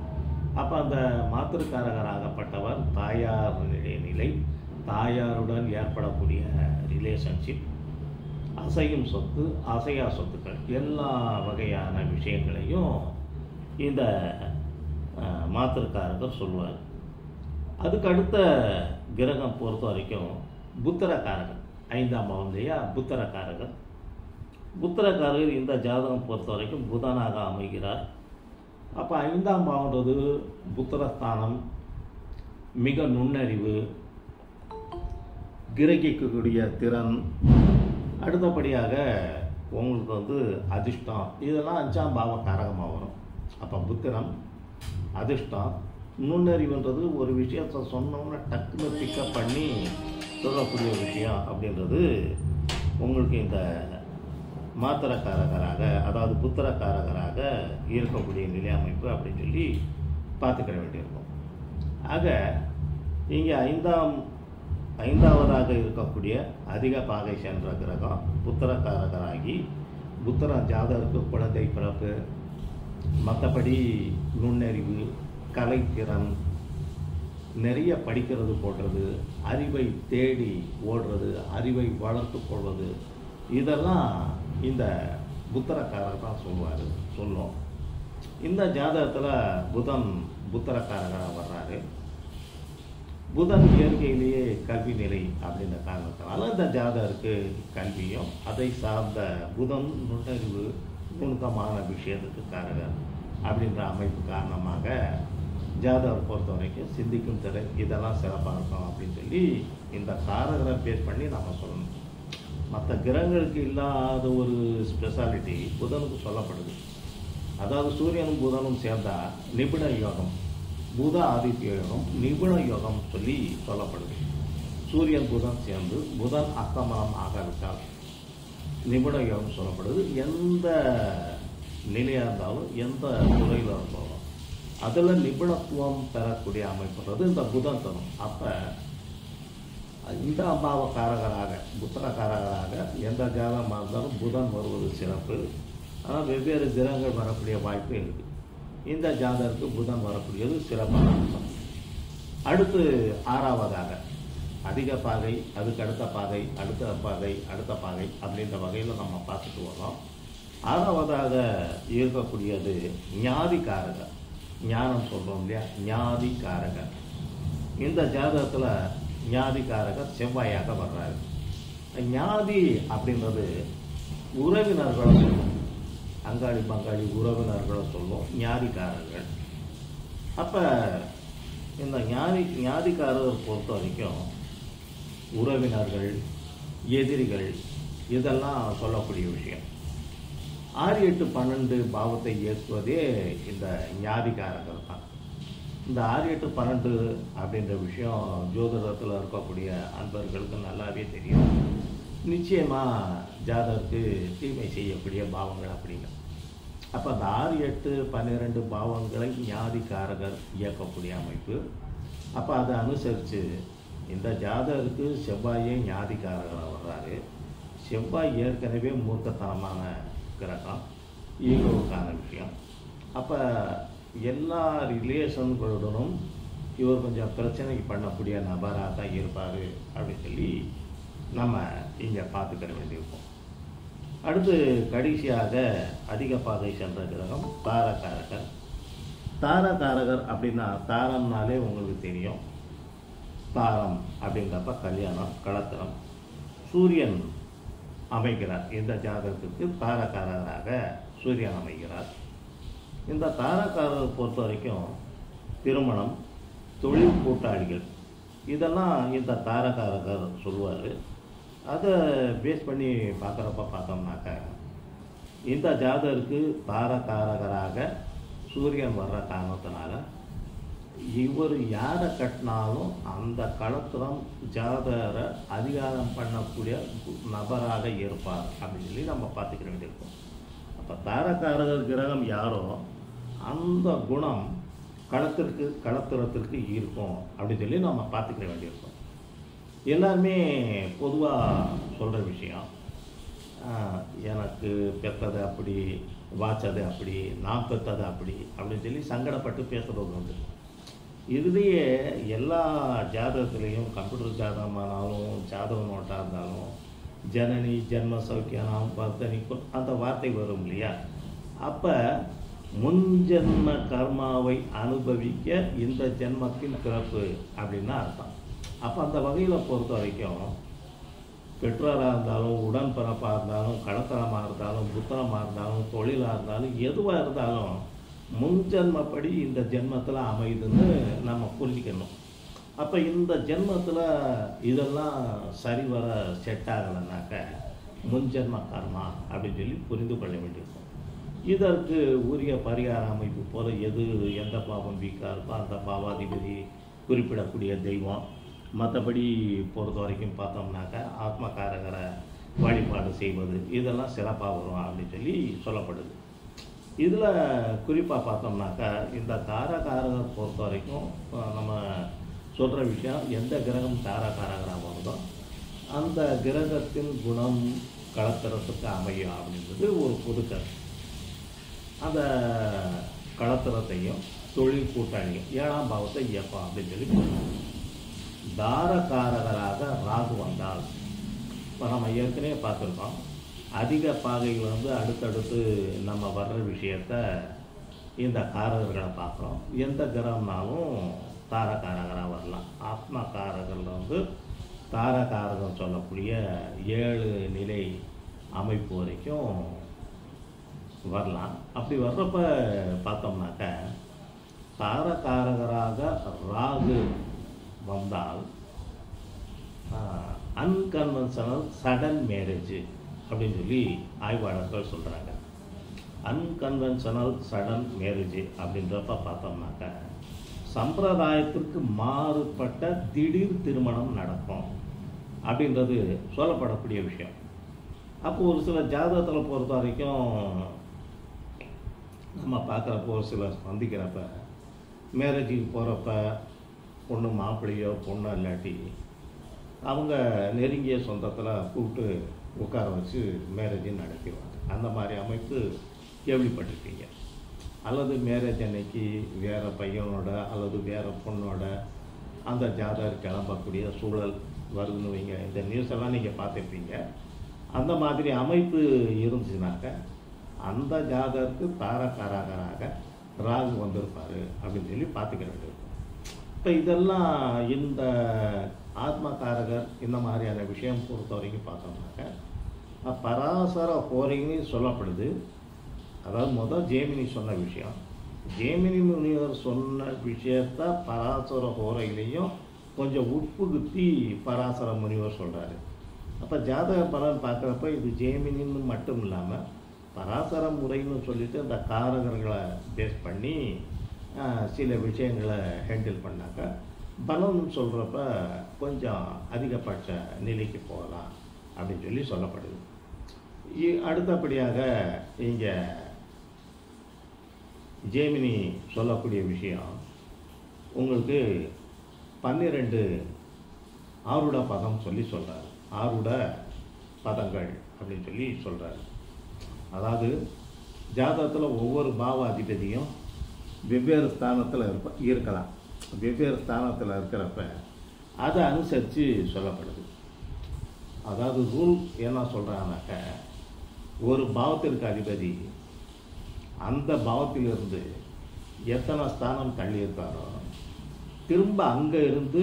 அப்போ அந்த மாத்திருக்காரகராகப்பட்டவர் தாயார் நிலை, தாயாருடன் ஏற்படக்கூடிய ரிலேஷன்ஷிப், அசையும் சொத்து, அசையா சொத்துக்கள், எல்லா வகையான விஷயங்களையும் இந்த மாத்திருக்காரகர் சொல்லுவார். அதுக்கு அடுத்த கிரகம் பொறுத்த வரைக்கும் புத்திரக்காரகர், 5ஆம் பாவம் இல்லையா, புத்திரக்காரகர். புத்திரக்காரகர் இந்த ஜாதகம் பொறுத்த வரைக்கும் புதனாக அமைகிறார். அப்போ 5ஆம் பாவம்ன்றது புத்திரஸ்தானம், மிக நுண்ணறிவு, கிரகிக்கக்கூடிய திறன், அடுத்தபடியாக உங்களுக்கு அதிர்ஷ்டம், இதெல்லாம் 5ஆம் பாவ காரகமாக வரும். அப்போ புத்திரம், அதிர்ஷ்டம், நுண்ணறிவுன்றது ஒரு விஷயத்தை சொன்னோம்னா டக்குன்னு பிக்கப் பண்ணி சொல்லக்கூடிய விஷயம் அப்படின்றது உங்களுக்கு இந்த மாத்திரக்காரகராக, அதாவது புத்திரக்காரகராக இருக்கக்கூடிய நிலை அமைப்பு அப்படின்னு சொல்லி பார்த்துக்கிற வேண்டியிருக்கும். ஆக இங்கே ஐந்தாவதாக இருக்கக்கூடிய அதிக பாகை சென்ற கிரகம் புத்திரக்காரகராகி, புத்திரன் ஜாதகருக்கு குழந்தை பிறப்பு, மற்றபடி நுண்ணறிவு, கலைத்திறன், நிறைய படிக்கிறது போடுறது, அறிவை தேடி ஓடுறது, அறிவை வளர்த்து கொள்வது, இதெல்லாம் இந்த புத்திரக்காரர் தான் சொல்லும். இந்த ஜாதகத்தில் புதன் புத்திரக்காரகராக வர்றாரு. புதன் இயற்கையிலேயே கல்வி நிலை அப்படின்ற காரணத்தினால இந்த ஜாதகருக்கு கல்வியும் அதை சார்ந்த புதன் நுண்ணறிவு, நுணுக்கமான விஷயத்துக்கு காரகர் அப்படின்ற அமைப்பு காரணமாக ஜாதகம் பொறுத்த வரைக்கும் சிந்திக்கும் திறன் இதெல்லாம் சிறப்பாக இருக்கும் அப்படின்னு சொல்லி இந்த காரகரை பேஸ் பண்ணி நம்ம சொல்லணும். மற்ற கிரகங்களுக்கு இல்லாத ஒரு ஸ்பெஷாலிட்டி புதனுக்கு சொல்லப்படுது. அதாவது சூரியனும் புதனும் சேர்ந்தால் நிபுண யோகம், புத ஆதித்ய யோகம், நிபுண யோகம் சொல்லி சொல்லப்படுது. சூரியன் புதன் சேர்ந்து புதன் அஸ்தமனம் ஆகாவிட்டால் நிபுண யோகம் சொல்லப்படுது. எந்த நிலையாக இருந்தாலும் எந்த துறையில் இருந்தாலும் அதில் நிபுணத்துவம் பெறக்கூடிய அமைப்புன்றது இந்த புதன் தரும். அப்போ இந்த அம்பாவக்காரகராக புத்திரக்காரகராக எந்த ஜாதகமாக இருந்தாலும் புதன் வருவது சிறப்பு. ஆனால் வெவ்வேறு கிரகங்கள் வரக்கூடிய வாய்ப்பு இருக்குது. இந்த ஜாதகத்துக்கு புதன் வரக்கூடியது சிறப்பான அம்சம். அடுத்து ஆறாவதாக அதிக பாகை, அதுக்கு அடுத்த பாகை, அடுத்த பாகை, அடுத்த பாகை அப்படின்ற வகையில் நம்ம பார்த்துட்டு வரோம். ஆறாவதாக இருக்கக்கூடியது ஞாதிகாரகர். ஞானம் சொல்கிறோம் இல்லையா, ஞாதிகாரகர். இந்த ஜாதகத்தில் ஞாதிகாரகர் செவ்வாயாக வர்றாரு. ஞாதி அப்படின்றது உறவினர்களை சொல்லும், அங்காளி பங்காளி உறவினர்களை சொல்லும் ஞாதிகாரர்கள். அப்போ இந்த ஞாதிகாரர் பொறுத்த வரைக்கும் உறவினர்கள், எதிரிகள் இதெல்லாம் சொல்லக்கூடிய விஷயம். 6, 8, 12 பாவத்தை இயக்குவதே இந்த ஞாதிகாரகர் தான். இந்த 6, 8, 12 அப்படின்ற விஷயம் ஜோதிடத்தில் இருக்கக்கூடிய அன்பர்களுக்கு நல்லாவே தெரியும். நிச்சயமாக ஜாதகருக்கு தீமை செய்யக்கூடிய பாவங்கள் அப்படிங்க. அப்போ அந்த 6, 8, 12 பாவங்களை ஞாதிகாரகர் இயக்கக்கூடிய அமைப்பு. அப்போ அதை அனுசரித்து இந்த ஜாதகருக்கு செவ்வாயே ஞாதிகாரகராக வர்றாரு. செவ்வாய் ஏற்கனவே மூர்க்கத்தனமான கிரகம், ஈகோவுக்கான விஷயம். அப்போ எல்லா ரிலேஷன்களுடனும் இவர் கொஞ்சம் பிரச்சனைக்கு பண்ணக்கூடிய நபராக தான் இருப்பார் அப்படின்னு சொல்லி நம்ம இங்கே பார்த்துக்கிற வேண்டியிருக்கோம். அடுத்து கடைசியாக அதிக பாதை சென்ற கிரகம் தாரகாரகர். தாரகாரகர் அப்படின்னா தாரம்னாலே உங்களுக்கு தெரியும். தாரம் அப்படின்றப்ப கல்யாணம், களத்திரம். சூரியன் அமைகிறார். இந்த ஜாதகத்துக்கு தாரகாரகராக சூரியன் அமைகிறார். இந்த தாரகாரரை பொறுத்த வரைக்கும் திருமணம், தொழில் கூட்டாளிகள் இதெல்லாம் இந்த தாரகாரகர் சொல்லுவார். அதை பேஸ் பண்ணி பார்த்தோம்னாக்க இந்த ஜாதகருக்கு தாரகாரகராக சூரியன் வர்ற காரணத்தினால இவர் யாரை கட்டினாலும் அந்த களத்திரம் ஜாதகரை அதிகாரம் பண்ணக்கூடிய நபராக இருப்பார் அப்படின்னு சொல்லி நம்ம பார்த்துக்கிற வேண்டியிருக்கோம். அப்போ தாரகாரகர் கிரகம் யாரோ அந்த குணம் களத்திரத்திற்கு இருக்கும் அப்படின்னு சொல்லி நம்ம பார்த்துக்கிற வேண்டியிருக்கோம். எல்லாருமே பொதுவாக சொல்கிற விஷயம், எனக்கு பெற்றது அப்படி, வாச்சது அப்படி, நான் பெற்றது அப்படி அப்படின்னு சொல்லி சங்கடப்பட்டு பேசுகிறது உண்டு. இதுலேயே எல்லா ஜாதகத்துலேயும் கம்ப்யூட்டர் ஜாதகமானாலும் ஜாதக நோட்டாக இருந்தாலும் ஜனனி, ஜென்ம சௌக்கியம், வர்த்தனி அந்த வார்த்தை வரும் இல்லையா. அப்போ முன்ஜென்ம கர்மாவை அனுபவிக்க இந்த ஜென்மத்தின் பிறப்பு அப்படின்னு அர்த்தம். அப்போ அந்த வகையில் பொறுத்த வரைக்கும் பெற்றோராக இருந்தாலும், உடன்பிறப்பாக இருந்தாலும், கடத்தனமாக இருந்தாலும், புத்தனமாக இருந்தாலும், தொழிலாக இருந்தாலும், எதுவாக இருந்தாலும் முன்ஜென்மப்படி இந்த ஜென்மத்தில் அமைதுன்னு நம்ம புரிஞ்சிக்கணும். அப்போ இந்த ஜென்மத்தில் இதெல்லாம் சரிவர செட் ஆகலைன்னாக்க முன்ஜென்ம கர்மா அப்படின்னு சொல்லி புரிந்து கொள்ள வேண்டியிருக்கும். இதற்கு உரிய பரிகார அமைப்பு போல எந்த பாவம் வீக்காக இருக்கோ அந்த பாவாதிபதி குறிப்பிடக்கூடிய தெய்வம். மற்றபடி பொறுத்த வரைக்கும் பார்த்தோம்னாக்கா ஆத்மகாரகரை வழிபாடு செய்வது இதெல்லாம் சிறப்பாக வரும் அப்படின்னு சொல்லி சொல்லப்படுது. இதில் குறிப்பாக பார்த்தோம்னாக்கா இந்த தாரகாரகர் பொறுத்த வரைக்கும் நம்ம சொல்கிற விஷயம், எந்த கிரகம் தாரகாரகராக வருதோ அந்த கிரகத்தின் குணம் களத்திரத்துக்கு அமையும் அப்படின்றது ஒரு பொதுக்கர். அந்த களத்திரத்தையும் தொழில் கூட்டாளியும் 7ஆம் பாவத்தை இயக்கம் அப்படின்னு சொல்லி தாரகாரகராக ராகு வந்தால், இப்போ நம்ம ஏற்கனவே பார்த்துருக்கோம், அதிக பாகைகள் அடுத்தடுத்து நம்ம வர்ற விஷயத்த இந்த காரகர்களை பார்க்குறோம். எந்த கிரகம்னாலும் தாரகாரகராக வரலாம். ஆத்மகாரகரில் தாரகாரகம் சொல்லக்கூடிய 7 நிலை அமைப்பு வரைக்கும் வரலாம். அப்படி வர்றப்ப பார்த்தோம்னாக்க தாரகாரகராக ராகு வந்தால் அன்கன்வென்ஷனல் சடன் மேரேஜ் அப்படின்னு சொல்லி ஆய்வாளர்கள் சொல்கிறாங்க. அன்கன்வென்ஷனல் சடன் மேரேஜ் அப்படின்றப்ப பார்த்தோம்னாக்க சம்பிரதாயத்திற்கு மாறுபட்ட திடீர் திருமணம் நடக்கும் அப்படின்றது சொல்லப்படக்கூடிய விஷயம். அப்போ ஒரு சில ஜாதகத்தில் பொறுத்த வரைக்கும் நம்ம பார்க்குறப்போ ஒரு சிலர் சந்திக்கிறப்ப மேரேஜுக்கு போகிறப்ப பொண்ணு மாப்பிள்ளையோ பொண்ணோ இல்லாட்டி அவங்க நெருங்கிய சொந்தத்தில் கூப்பிட்டு உட்கார வச்சு மேரேஜ் நடத்திடுவாங்க. அந்த மாதிரி அமைப்பு கேள்விப்பட்டிருக்கீங்க. அல்லது மேரேஜ் அன்னைக்கு வேறு பையனோட அல்லது வேறு பொண்ணோட அந்த ஜாதகர் கிளம்பக்கூடிய சூழல் வருதுன்னு வைங்க. இந்த நியூஸ் எல்லாம் நீங்கள் பார்த்துருப்பீங்க. அந்த மாதிரி அமைப்பு இருந்துச்சுனாக்க அந்த ஜாதகருக்கு தாரகாரகராக ராகு வந்திருப்பார் அப்படின்னு சொல்லி பார்த்துக்க வேண்டியிருக்கும். இப்போ இதெல்லாம் இந்த ஆத்மகாரகர் இந்த மாதிரியான விஷயம் பொறுத்த வரைக்கும் பார்த்தோம்னாக்க பராசர ஹோரைன்னு சொல்லப்படுது. அதாவது முதல் ஜெய்மினி சொன்ன விஷயம், ஜெய்மினி முனிவர் சொன்ன விஷயத்த பராசர ஹோரையிலையும் கொஞ்சம் உட்புகுத்தி பராசர முனிவர் சொல்கிறாரு. அப்போ ஜாதக பலன் பார்க்குறப்ப இது ஜெய்மினின்னு மட்டும் இல்லாமல் பராசர முறைன்னு சொல்லிட்டு அந்த காரகர்களை பேஸ் பண்ணி சில விஷயங்களை ஹேண்டில் பண்ணாக்க பலன் சொல்கிறப்ப கொஞ்சம் அதிகபட்ச நிலைக்கு போகலாம் அப்படின்னு சொல்லி சொல்லப்படுது. அடுத்தபடியாக இங்கே ஜெய்மினி சொல்லக்கூடிய விஷயம் உங்களுக்கு 12 ஆருட பதம் சொல்லி சொல்கிறார். ஆருட பதங்கள் அப்படின்னு சொல்லி சொல்கிறாரு. அதாவது ஜாதகத்தில் ஒவ்வொரு பாவ அதிபதியும் வெவ்வேறு ஸ்தானத்தில் இருக்கலாம். வெவ்வேறு ஸ்தானத்தில் இருக்கிறப்ப அதை அனுசரித்து சொல்லப்படுது. அதாவது ரூல் என்ன சொல்கிறாங்கனாக்க ஒரு பாவத்திற்கு அதிபதி அந்த பாவத்திலிருந்து எத்தனை ஸ்தானம் தள்ளி இருக்காரோ திரும்ப அங்கே இருந்து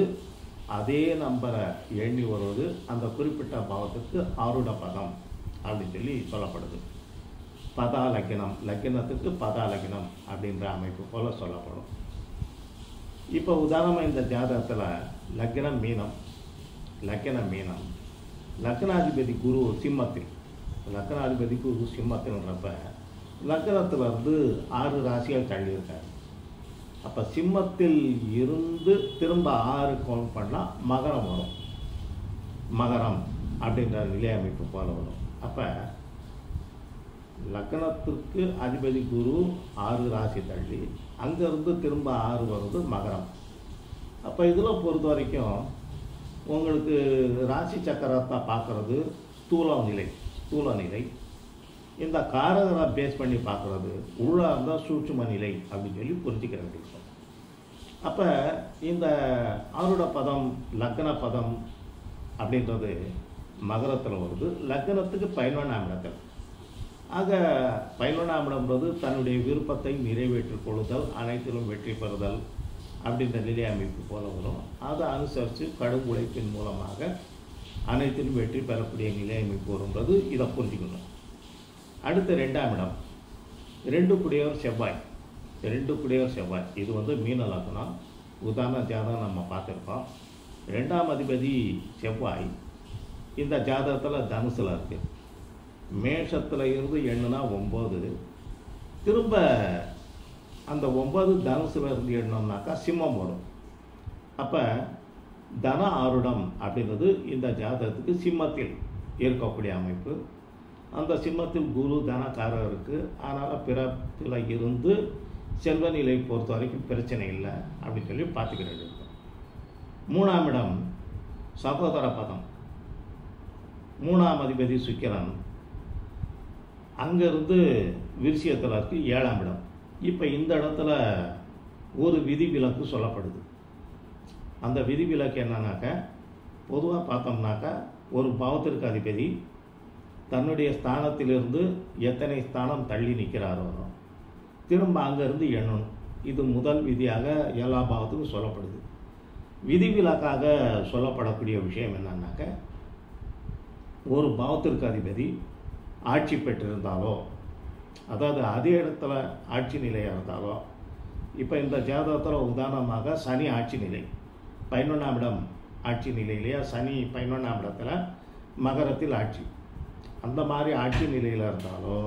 அதே நம்பரை எண்ணி வருவது அந்த குறிப்பிட்ட பாவத்துக்கு ஆருட பதம் அப்படின்னு சொல்லி சொல்லப்படுது. பதா லக்கினம், லக்கினத்துக்கு பதா லக்கினம் அப்படின்ற அமைப்பு போல் சொல்லப்படும். இப்போ உதாரணமாக இந்த ஜாதகத்தில் லக்கினம் மீனம், லக்கினம் மீனம், லக்னாதிபதி குரு சிம்மத்தில், லக்னாதிபதி குரு சிம்மத்தில்ன்றப்ப லக்னத்தில் இருந்து 6 ராசிகள் தள்ளியிருக்காரு. அப்போ சிம்மத்தில் இருந்து திரும்ப 6 கவுண்ட் பண்ணால் மகரம் வரும். மகரம் அப்படின்ற நிலை அமைப்பு போல வரும். அப்போ லக்னத்துக்கு அதிபதி குரு 6 ராசி தள்ளி அங்கேருந்து திரும்ப 6 வருது மகரம். அப்போ இதில் பொறுத்த வரைக்கும் உங்களுக்கு ராசி சக்கரத்தை பார்க்குறது ஸ்தூல நிலை, இந்த காரகரை பேஸ் பண்ணி பார்க்குறது உள்ளே இருந்தால் சூட்சும நிலை அப்படின்னு சொல்லி புரிஞ்சிக்கிற வேண்டியிருக்கும். அப்போ இந்த ஆருட பதம் லக்ன பதம் அப்படின்றது மகரத்தில் வருது. லக்னத்துக்கு 11ஆம் இடத்தில். ஆக 11ஆம் இடம்ன்றது தன்னுடைய விருப்பத்தை நிறைவேற்றிக் கொள்ளுதல், அனைத்திலும் வெற்றி பெறுதல் அப்படின்ற நிலை அமைப்பு போல வரும். அதை அனுசரித்து கடும் உழைப்பின் மூலமாக அனைத்திலும் வெற்றி பெறக்கூடிய நிலை அமைப்பு வரும்போது இதை புரிஞ்சுக்கணும். அடுத்து 2ஆம் இடம், 2 குடையவர் செவ்வாய். 2 குடையவர் செவ்வாய் இது மீன லக்னம். உதாரண ஜாதகம் நம்ம பார்த்துருக்கோம். 2ஆம் அதிபதி செவ்வாய் இந்த ஜாதகத்தில் தனுசில் இருக்குது. மேஷத்தில் இருந்து எண்ணுனா 9, திரும்ப அந்த 9 தனுசில் இருந்து எண்ணோம்னாக்கா சிம்மம் வரும். அப்போ தன ஆருடம் அப்படின்றது இந்த ஜாதகத்துக்கு சிம்மத்தில் இருக்கக்கூடிய அமைப்பு. அந்த சிம்மத்தில் குரு தனக்காரர் இருக்குது. அதனால் பிறப்பில் இருந்து செல்வ நிலை பொறுத்த வரைக்கும் பிரச்சனை இல்லை அப்படின்னு சொல்லி பார்த்துக்கிட்டு இருக்கோம். 3ஆம் இடம் சகோதர பதம். 3ஆம் அதிபதி சுக்கிரன் அங்கேருந்து விருச்சிகத்தில் இருக்குது 7ஆம் இடம். இப்போ இந்த இடத்துல ஒரு விதிவிலக்கு சொல்லப்படுது. அந்த விதிவிலக்கு என்னன்னாக்க பொதுவாக பார்த்தோம்னாக்கா ஒரு பாவத்திற்கு அதிபதி தன்னுடைய ஸ்தானத்திலிருந்து எத்தனை ஸ்தானம் தள்ளி நிற்கிறாரோ திரும்ப அங்கேருந்து எண்ணணும். இது முதல் விதியாக எல்லா பாவத்துக்கும் சொல்லப்படுது. விதிவிலக்காக சொல்லப்படக்கூடிய விஷயம் என்னன்னாக்க ஒரு பாவத்திற்கு அதிபதி ஆட்சி பெற்றிருந்தாலோ, அதாவது அதே இடத்துல ஆட்சி நிலையாக இருந்தாலோ, இப்போ இந்த ஜாதகத்தில் உதாரணமாக சனி ஆட்சி நிலை 11ஆம் இடம் ஆட்சி நிலையிலேயே சனி 11ஆம் இடத்துல மகரத்தில் ஆட்சி, அந்த மாதிரி ஆட்சி நிலையில் இருந்தாலோ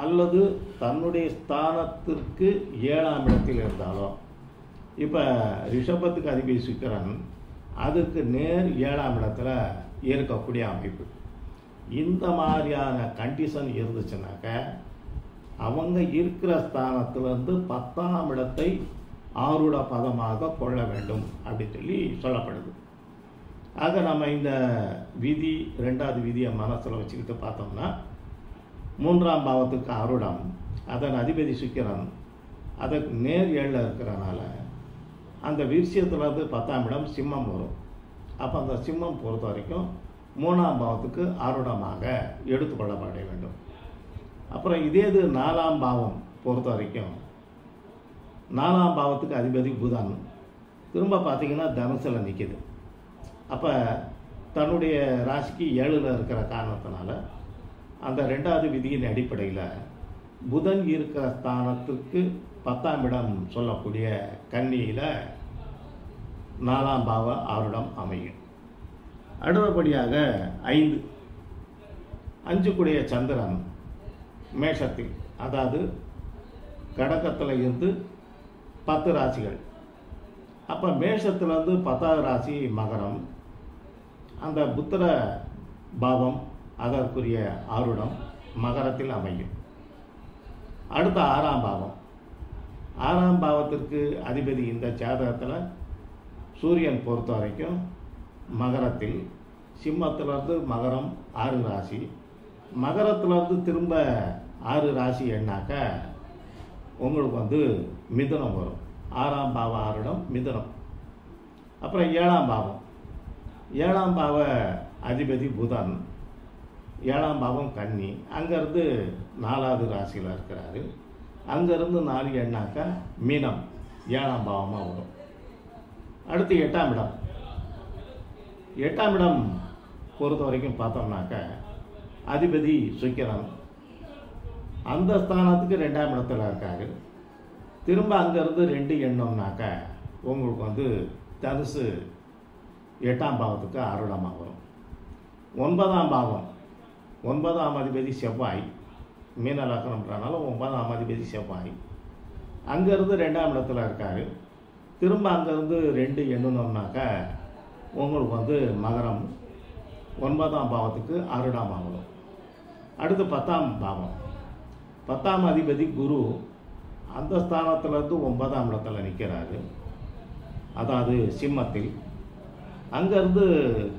அல்லது தன்னுடைய ஸ்தானத்திற்கு 7ஆம் இடத்தில் இருந்தாலோ, இப்போ ரிஷபத்துக்கு அதிபதி சுக்கிரன் அதுக்கு நேர் 7ஆம் இடத்துல இருக்கக்கூடிய அமைப்பு, இந்த மாதிரியான கண்டிஷன் இருந்துச்சுனாக்க அவங்க இருக்கிற ஸ்தானத்திலிருந்து 10ஆம் இடத்தை ஆருட பதமாக கொள்ள வேண்டும் அப்படின்னு சொல்லி சொல்லப்படுது. ஆக நம்ம இந்த விதி 2வது விதியை மனசில் வச்சுக்கிட்டு பார்த்தோம்னா, 3ஆம் பாவத்துக்கு ஆருடம், அதன் அதிபதி சுக்கிரன் அதுக்கு நேர் 7ல் இருக்கிறனால அந்த விருச்சிகத்திலேருந்து 10ஆம் இடம் சிம்மம் வரும். அப்போ அந்த சிம்மம் பொறுத்த வரைக்கும் 3ஆம் பாவத்துக்கு ஆருடமாக எடுத்துக்கொள்ளப்பட வேண்டும். அப்புறம் இதே இது 4ஆம் பாவம் பொறுத்த வரைக்கும் 4ஆம் பாவத்துக்கு அதிபதி புதன் திரும்ப பார்த்திங்கன்னா தனுசில் நிற்கிது. அப்போ தன்னுடைய ராசிக்கு 7ல் இருக்கிற காரணத்தினால அந்த 2வது விதியின் அடிப்படையில் புதன் இருக்கிற ஸ்தானத்துக்கு 10ஆம் இடம் சொல்லக்கூடிய கன்னியில் 4ஆம் பாவ ஆருடம் அமையும். அடுத்தபடியாக 5 கூடிய சந்திரன் மேஷத்தில், அதாவது கடகத்தில் இருந்து 10 ராசிகள். அப்போ மேஷத்துலேருந்து 10வது ராசி மகரம், அந்த புத்திர பாவம் அதற்குரிய ஆருடம் மகரத்தில் அமையும். அடுத்த 6ஆம் பாவம், 6ஆம் பாவத்திற்கு அதிபதி இந்த ஜாதகத்தில் சூரியன் பொறுத்த வரைக்கும் மகரத்தில், சிம்மத்திலிருந்து மகரம் 6 ராசி, மகரத்திலிருந்து திரும்ப 6 ராசி என்னாக்க உங்களுக்கு மிதுனம் வரும். 6ஆம் பாவ ஆருடம் மிதுனம். அப்புறம் 7ஆம் பாவம், 7ஆம் பாவ அதிபதி புதன், 7ஆம் பாவம் கன்னி, அங்கேருந்து 4வது ராசியில் இருக்கிறாரு. அங்கேருந்து 4 எண்ணாக்க மீனம் 7ஆம் பாவமாக வரும். அடுத்து 8ஆம் இடம், 8ஆம் இடம் பொறுத்த வரைக்கும் பார்த்தோம்னாக்க அதிபதி சுக்கிரன் அந்த ஸ்தானத்துக்கு 2ஆம் இடத்துல இருக்காரு. திரும்ப அங்கேருந்து 2 எண்ணோம்னாக்க உங்களுக்கு தனுசு 8ஆம் பாவத்துக்கு ஆருடமாக வரும். 9ஆம் பாவம், 9ஆம் அதிபதி செவ்வாய், மீன லக்னம்ன்றனால 9ஆம் அதிபதி செவ்வாய் அங்கேருந்து 2ஆம் இடத்துல இருக்கார். திரும்ப அங்கேருந்து 2 எண்ணணும்னாக்க உங்களுக்கு மகரம் 9ஆம் பாவத்துக்கு ஆருடமாக வரும். அடுத்து 10ஆம் பாவம், 10ஆம் அதிபதி குரு அந்த ஸ்தானத்திலேருந்து 9ஆம் இடத்துல நிற்கிறாரு, அதாவது சிம்மத்தில். அங்கேருந்து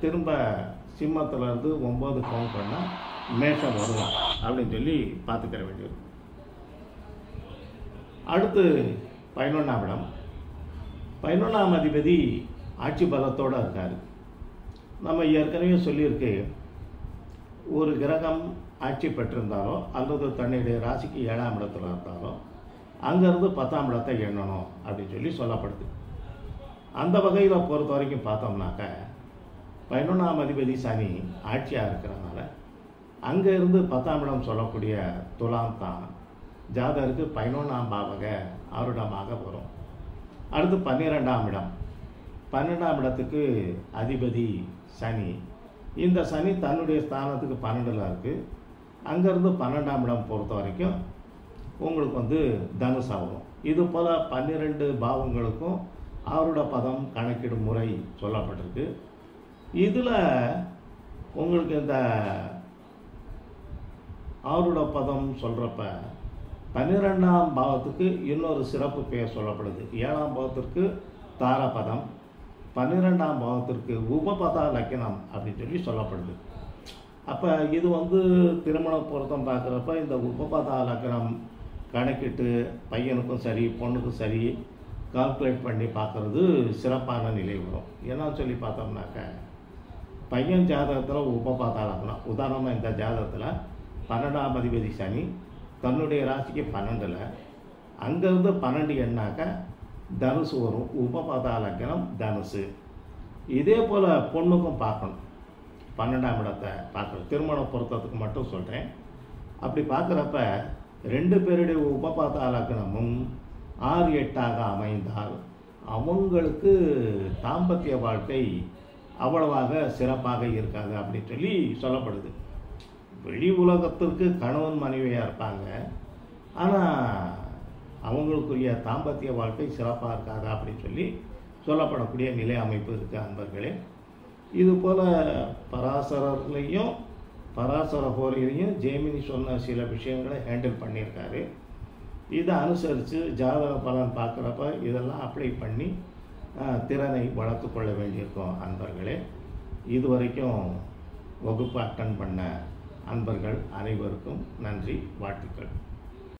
திரும்ப சிம்மத்திலேருந்து 9 கவுண்ட் பண்ணால் மேஷம் வரும் அப்படின்னு சொல்லி பார்த்துக்கிற வேண்டியது. அடுத்து 11ஆம் இடம், 11ஆம் அதிபதி ஆட்சி பலத்தோடு இருக்கார். நம்ம ஏற்கனவே சொல்லியிருக்கு, ஒரு கிரகம் ஆட்சி பெற்றிருந்தாலோ அல்லது தன்னுடைய ராசிக்கு 7ஆம் இடத்துல இருந்தாலோ அங்கேருந்து 10ஆம் இடத்தை எண்ணணும் அப்படின்னு சொல்லி சொல்லப்படுது. அந்த வகையில் பொறுத்த வரைக்கும் பார்த்தோம்னாக்க 11ஆம் அதிபதி சனி ஆட்சியாக இருக்கிறதுனால அங்கேருந்து 10ஆம் இடம் சொல்லக்கூடிய துலாம் தான் ஜாதகருக்கு 11ஆம் பாவக ஆருடமாக வரும். அடுத்து 12ஆம் இடம், 12ஆம் இடத்துக்கு அதிபதி சனி. இந்த சனி தன்னுடைய ஸ்தானத்துக்கு 12ல் இருக்குது. அங்கேருந்து 12ஆம் இடம் பொறுத்த வரைக்கும் உங்களுக்கு தனுசு ஆகும். இது போல் 12 பாவங்களுக்கும் ஆருட பதம் கணக்கிடும் முறை சொல்லப்பட்டிருக்கு. இதில் உங்களுக்கு இந்த ஆருட பதம் சொல்கிறப்ப 12ஆம் பாவத்துக்கு இன்னொரு சிறப்பு பெயர் சொல்லப்படுது. 7ஆம் பாவத்திற்கு தாரபதம், 12ஆம் பாவத்திற்கு உபபதா லக்கணம் அப்படின்னு சொல்லி சொல்லப்படுது. அப்போ இது திருமண பொருத்தம் பார்க்குறப்ப இந்த உபபதா லக்கணம் கணக்கிட்டு பையனுக்கும் சரி பொண்ணுக்கும் சரி கால்குலேட் பண்ணி பார்க்குறது சிறப்பான நிலை வரும். என்னன்னு சொல்லி பார்த்தோம்னாக்க பையன் ஜாதகத்தில் உபபதா லக்கணம், உதாரணமாக இந்த ஜாதகத்தில் 12ஆம் அதிபதி சனி தன்னுடைய ராசிக்கு 12ல், அங்கேருந்து 12 எண்ணாக்க தனுசு வரும். உபபதா லக்கணம் தனுசு. இதே போல் பொண்ணுக்கும் பார்க்கணும், 12ஆம் இடத்தை பார்க்கணும். திருமண பொருத்தத்துக்கு மட்டும் சொல்கிறேன். அப்படி பார்க்குறப்ப 2 பேருடைய உபபதா லக்கணமும் 6 8ஆக அமைந்தால் அவங்களுக்கு தாம்பத்திய வாழ்க்கை அவ்வளவாக சிறப்பாக இருக்காது அப்படின்னு சொல்லி சொல்லப்படுது. வெளி உலகத்திற்கு கணவன் மனைவியாக இருப்பாங்க, ஆனால் அவங்களுக்குரிய தாம்பத்திய வாழ்க்கை சிறப்பாக இருக்காது அப்படின்னு சொல்லி சொல்லப்படக்கூடிய நிலை அமைப்பு இருக்குது அன்பர்களே. இதுபோல் பராசரர்லையும் பராசர ஹோரையிலையும் ஜெய்மினி சொன்ன சில விஷயங்களை ஹேண்டில் பண்ணியிருக்காரு. இதை அனுசரித்து ஜாதக பலன் பார்க்குறப்ப இதெல்லாம் அப்ளை பண்ணி திறனை வளர்த்து கொள்ள வேண்டியிருக்கும் அன்பர்களே. இதுவரைக்கும் வகுப்பு அட்டன் பண்ண அன்பர்கள் அனைவருக்கும் நன்றி, வாழ்த்துக்கள்.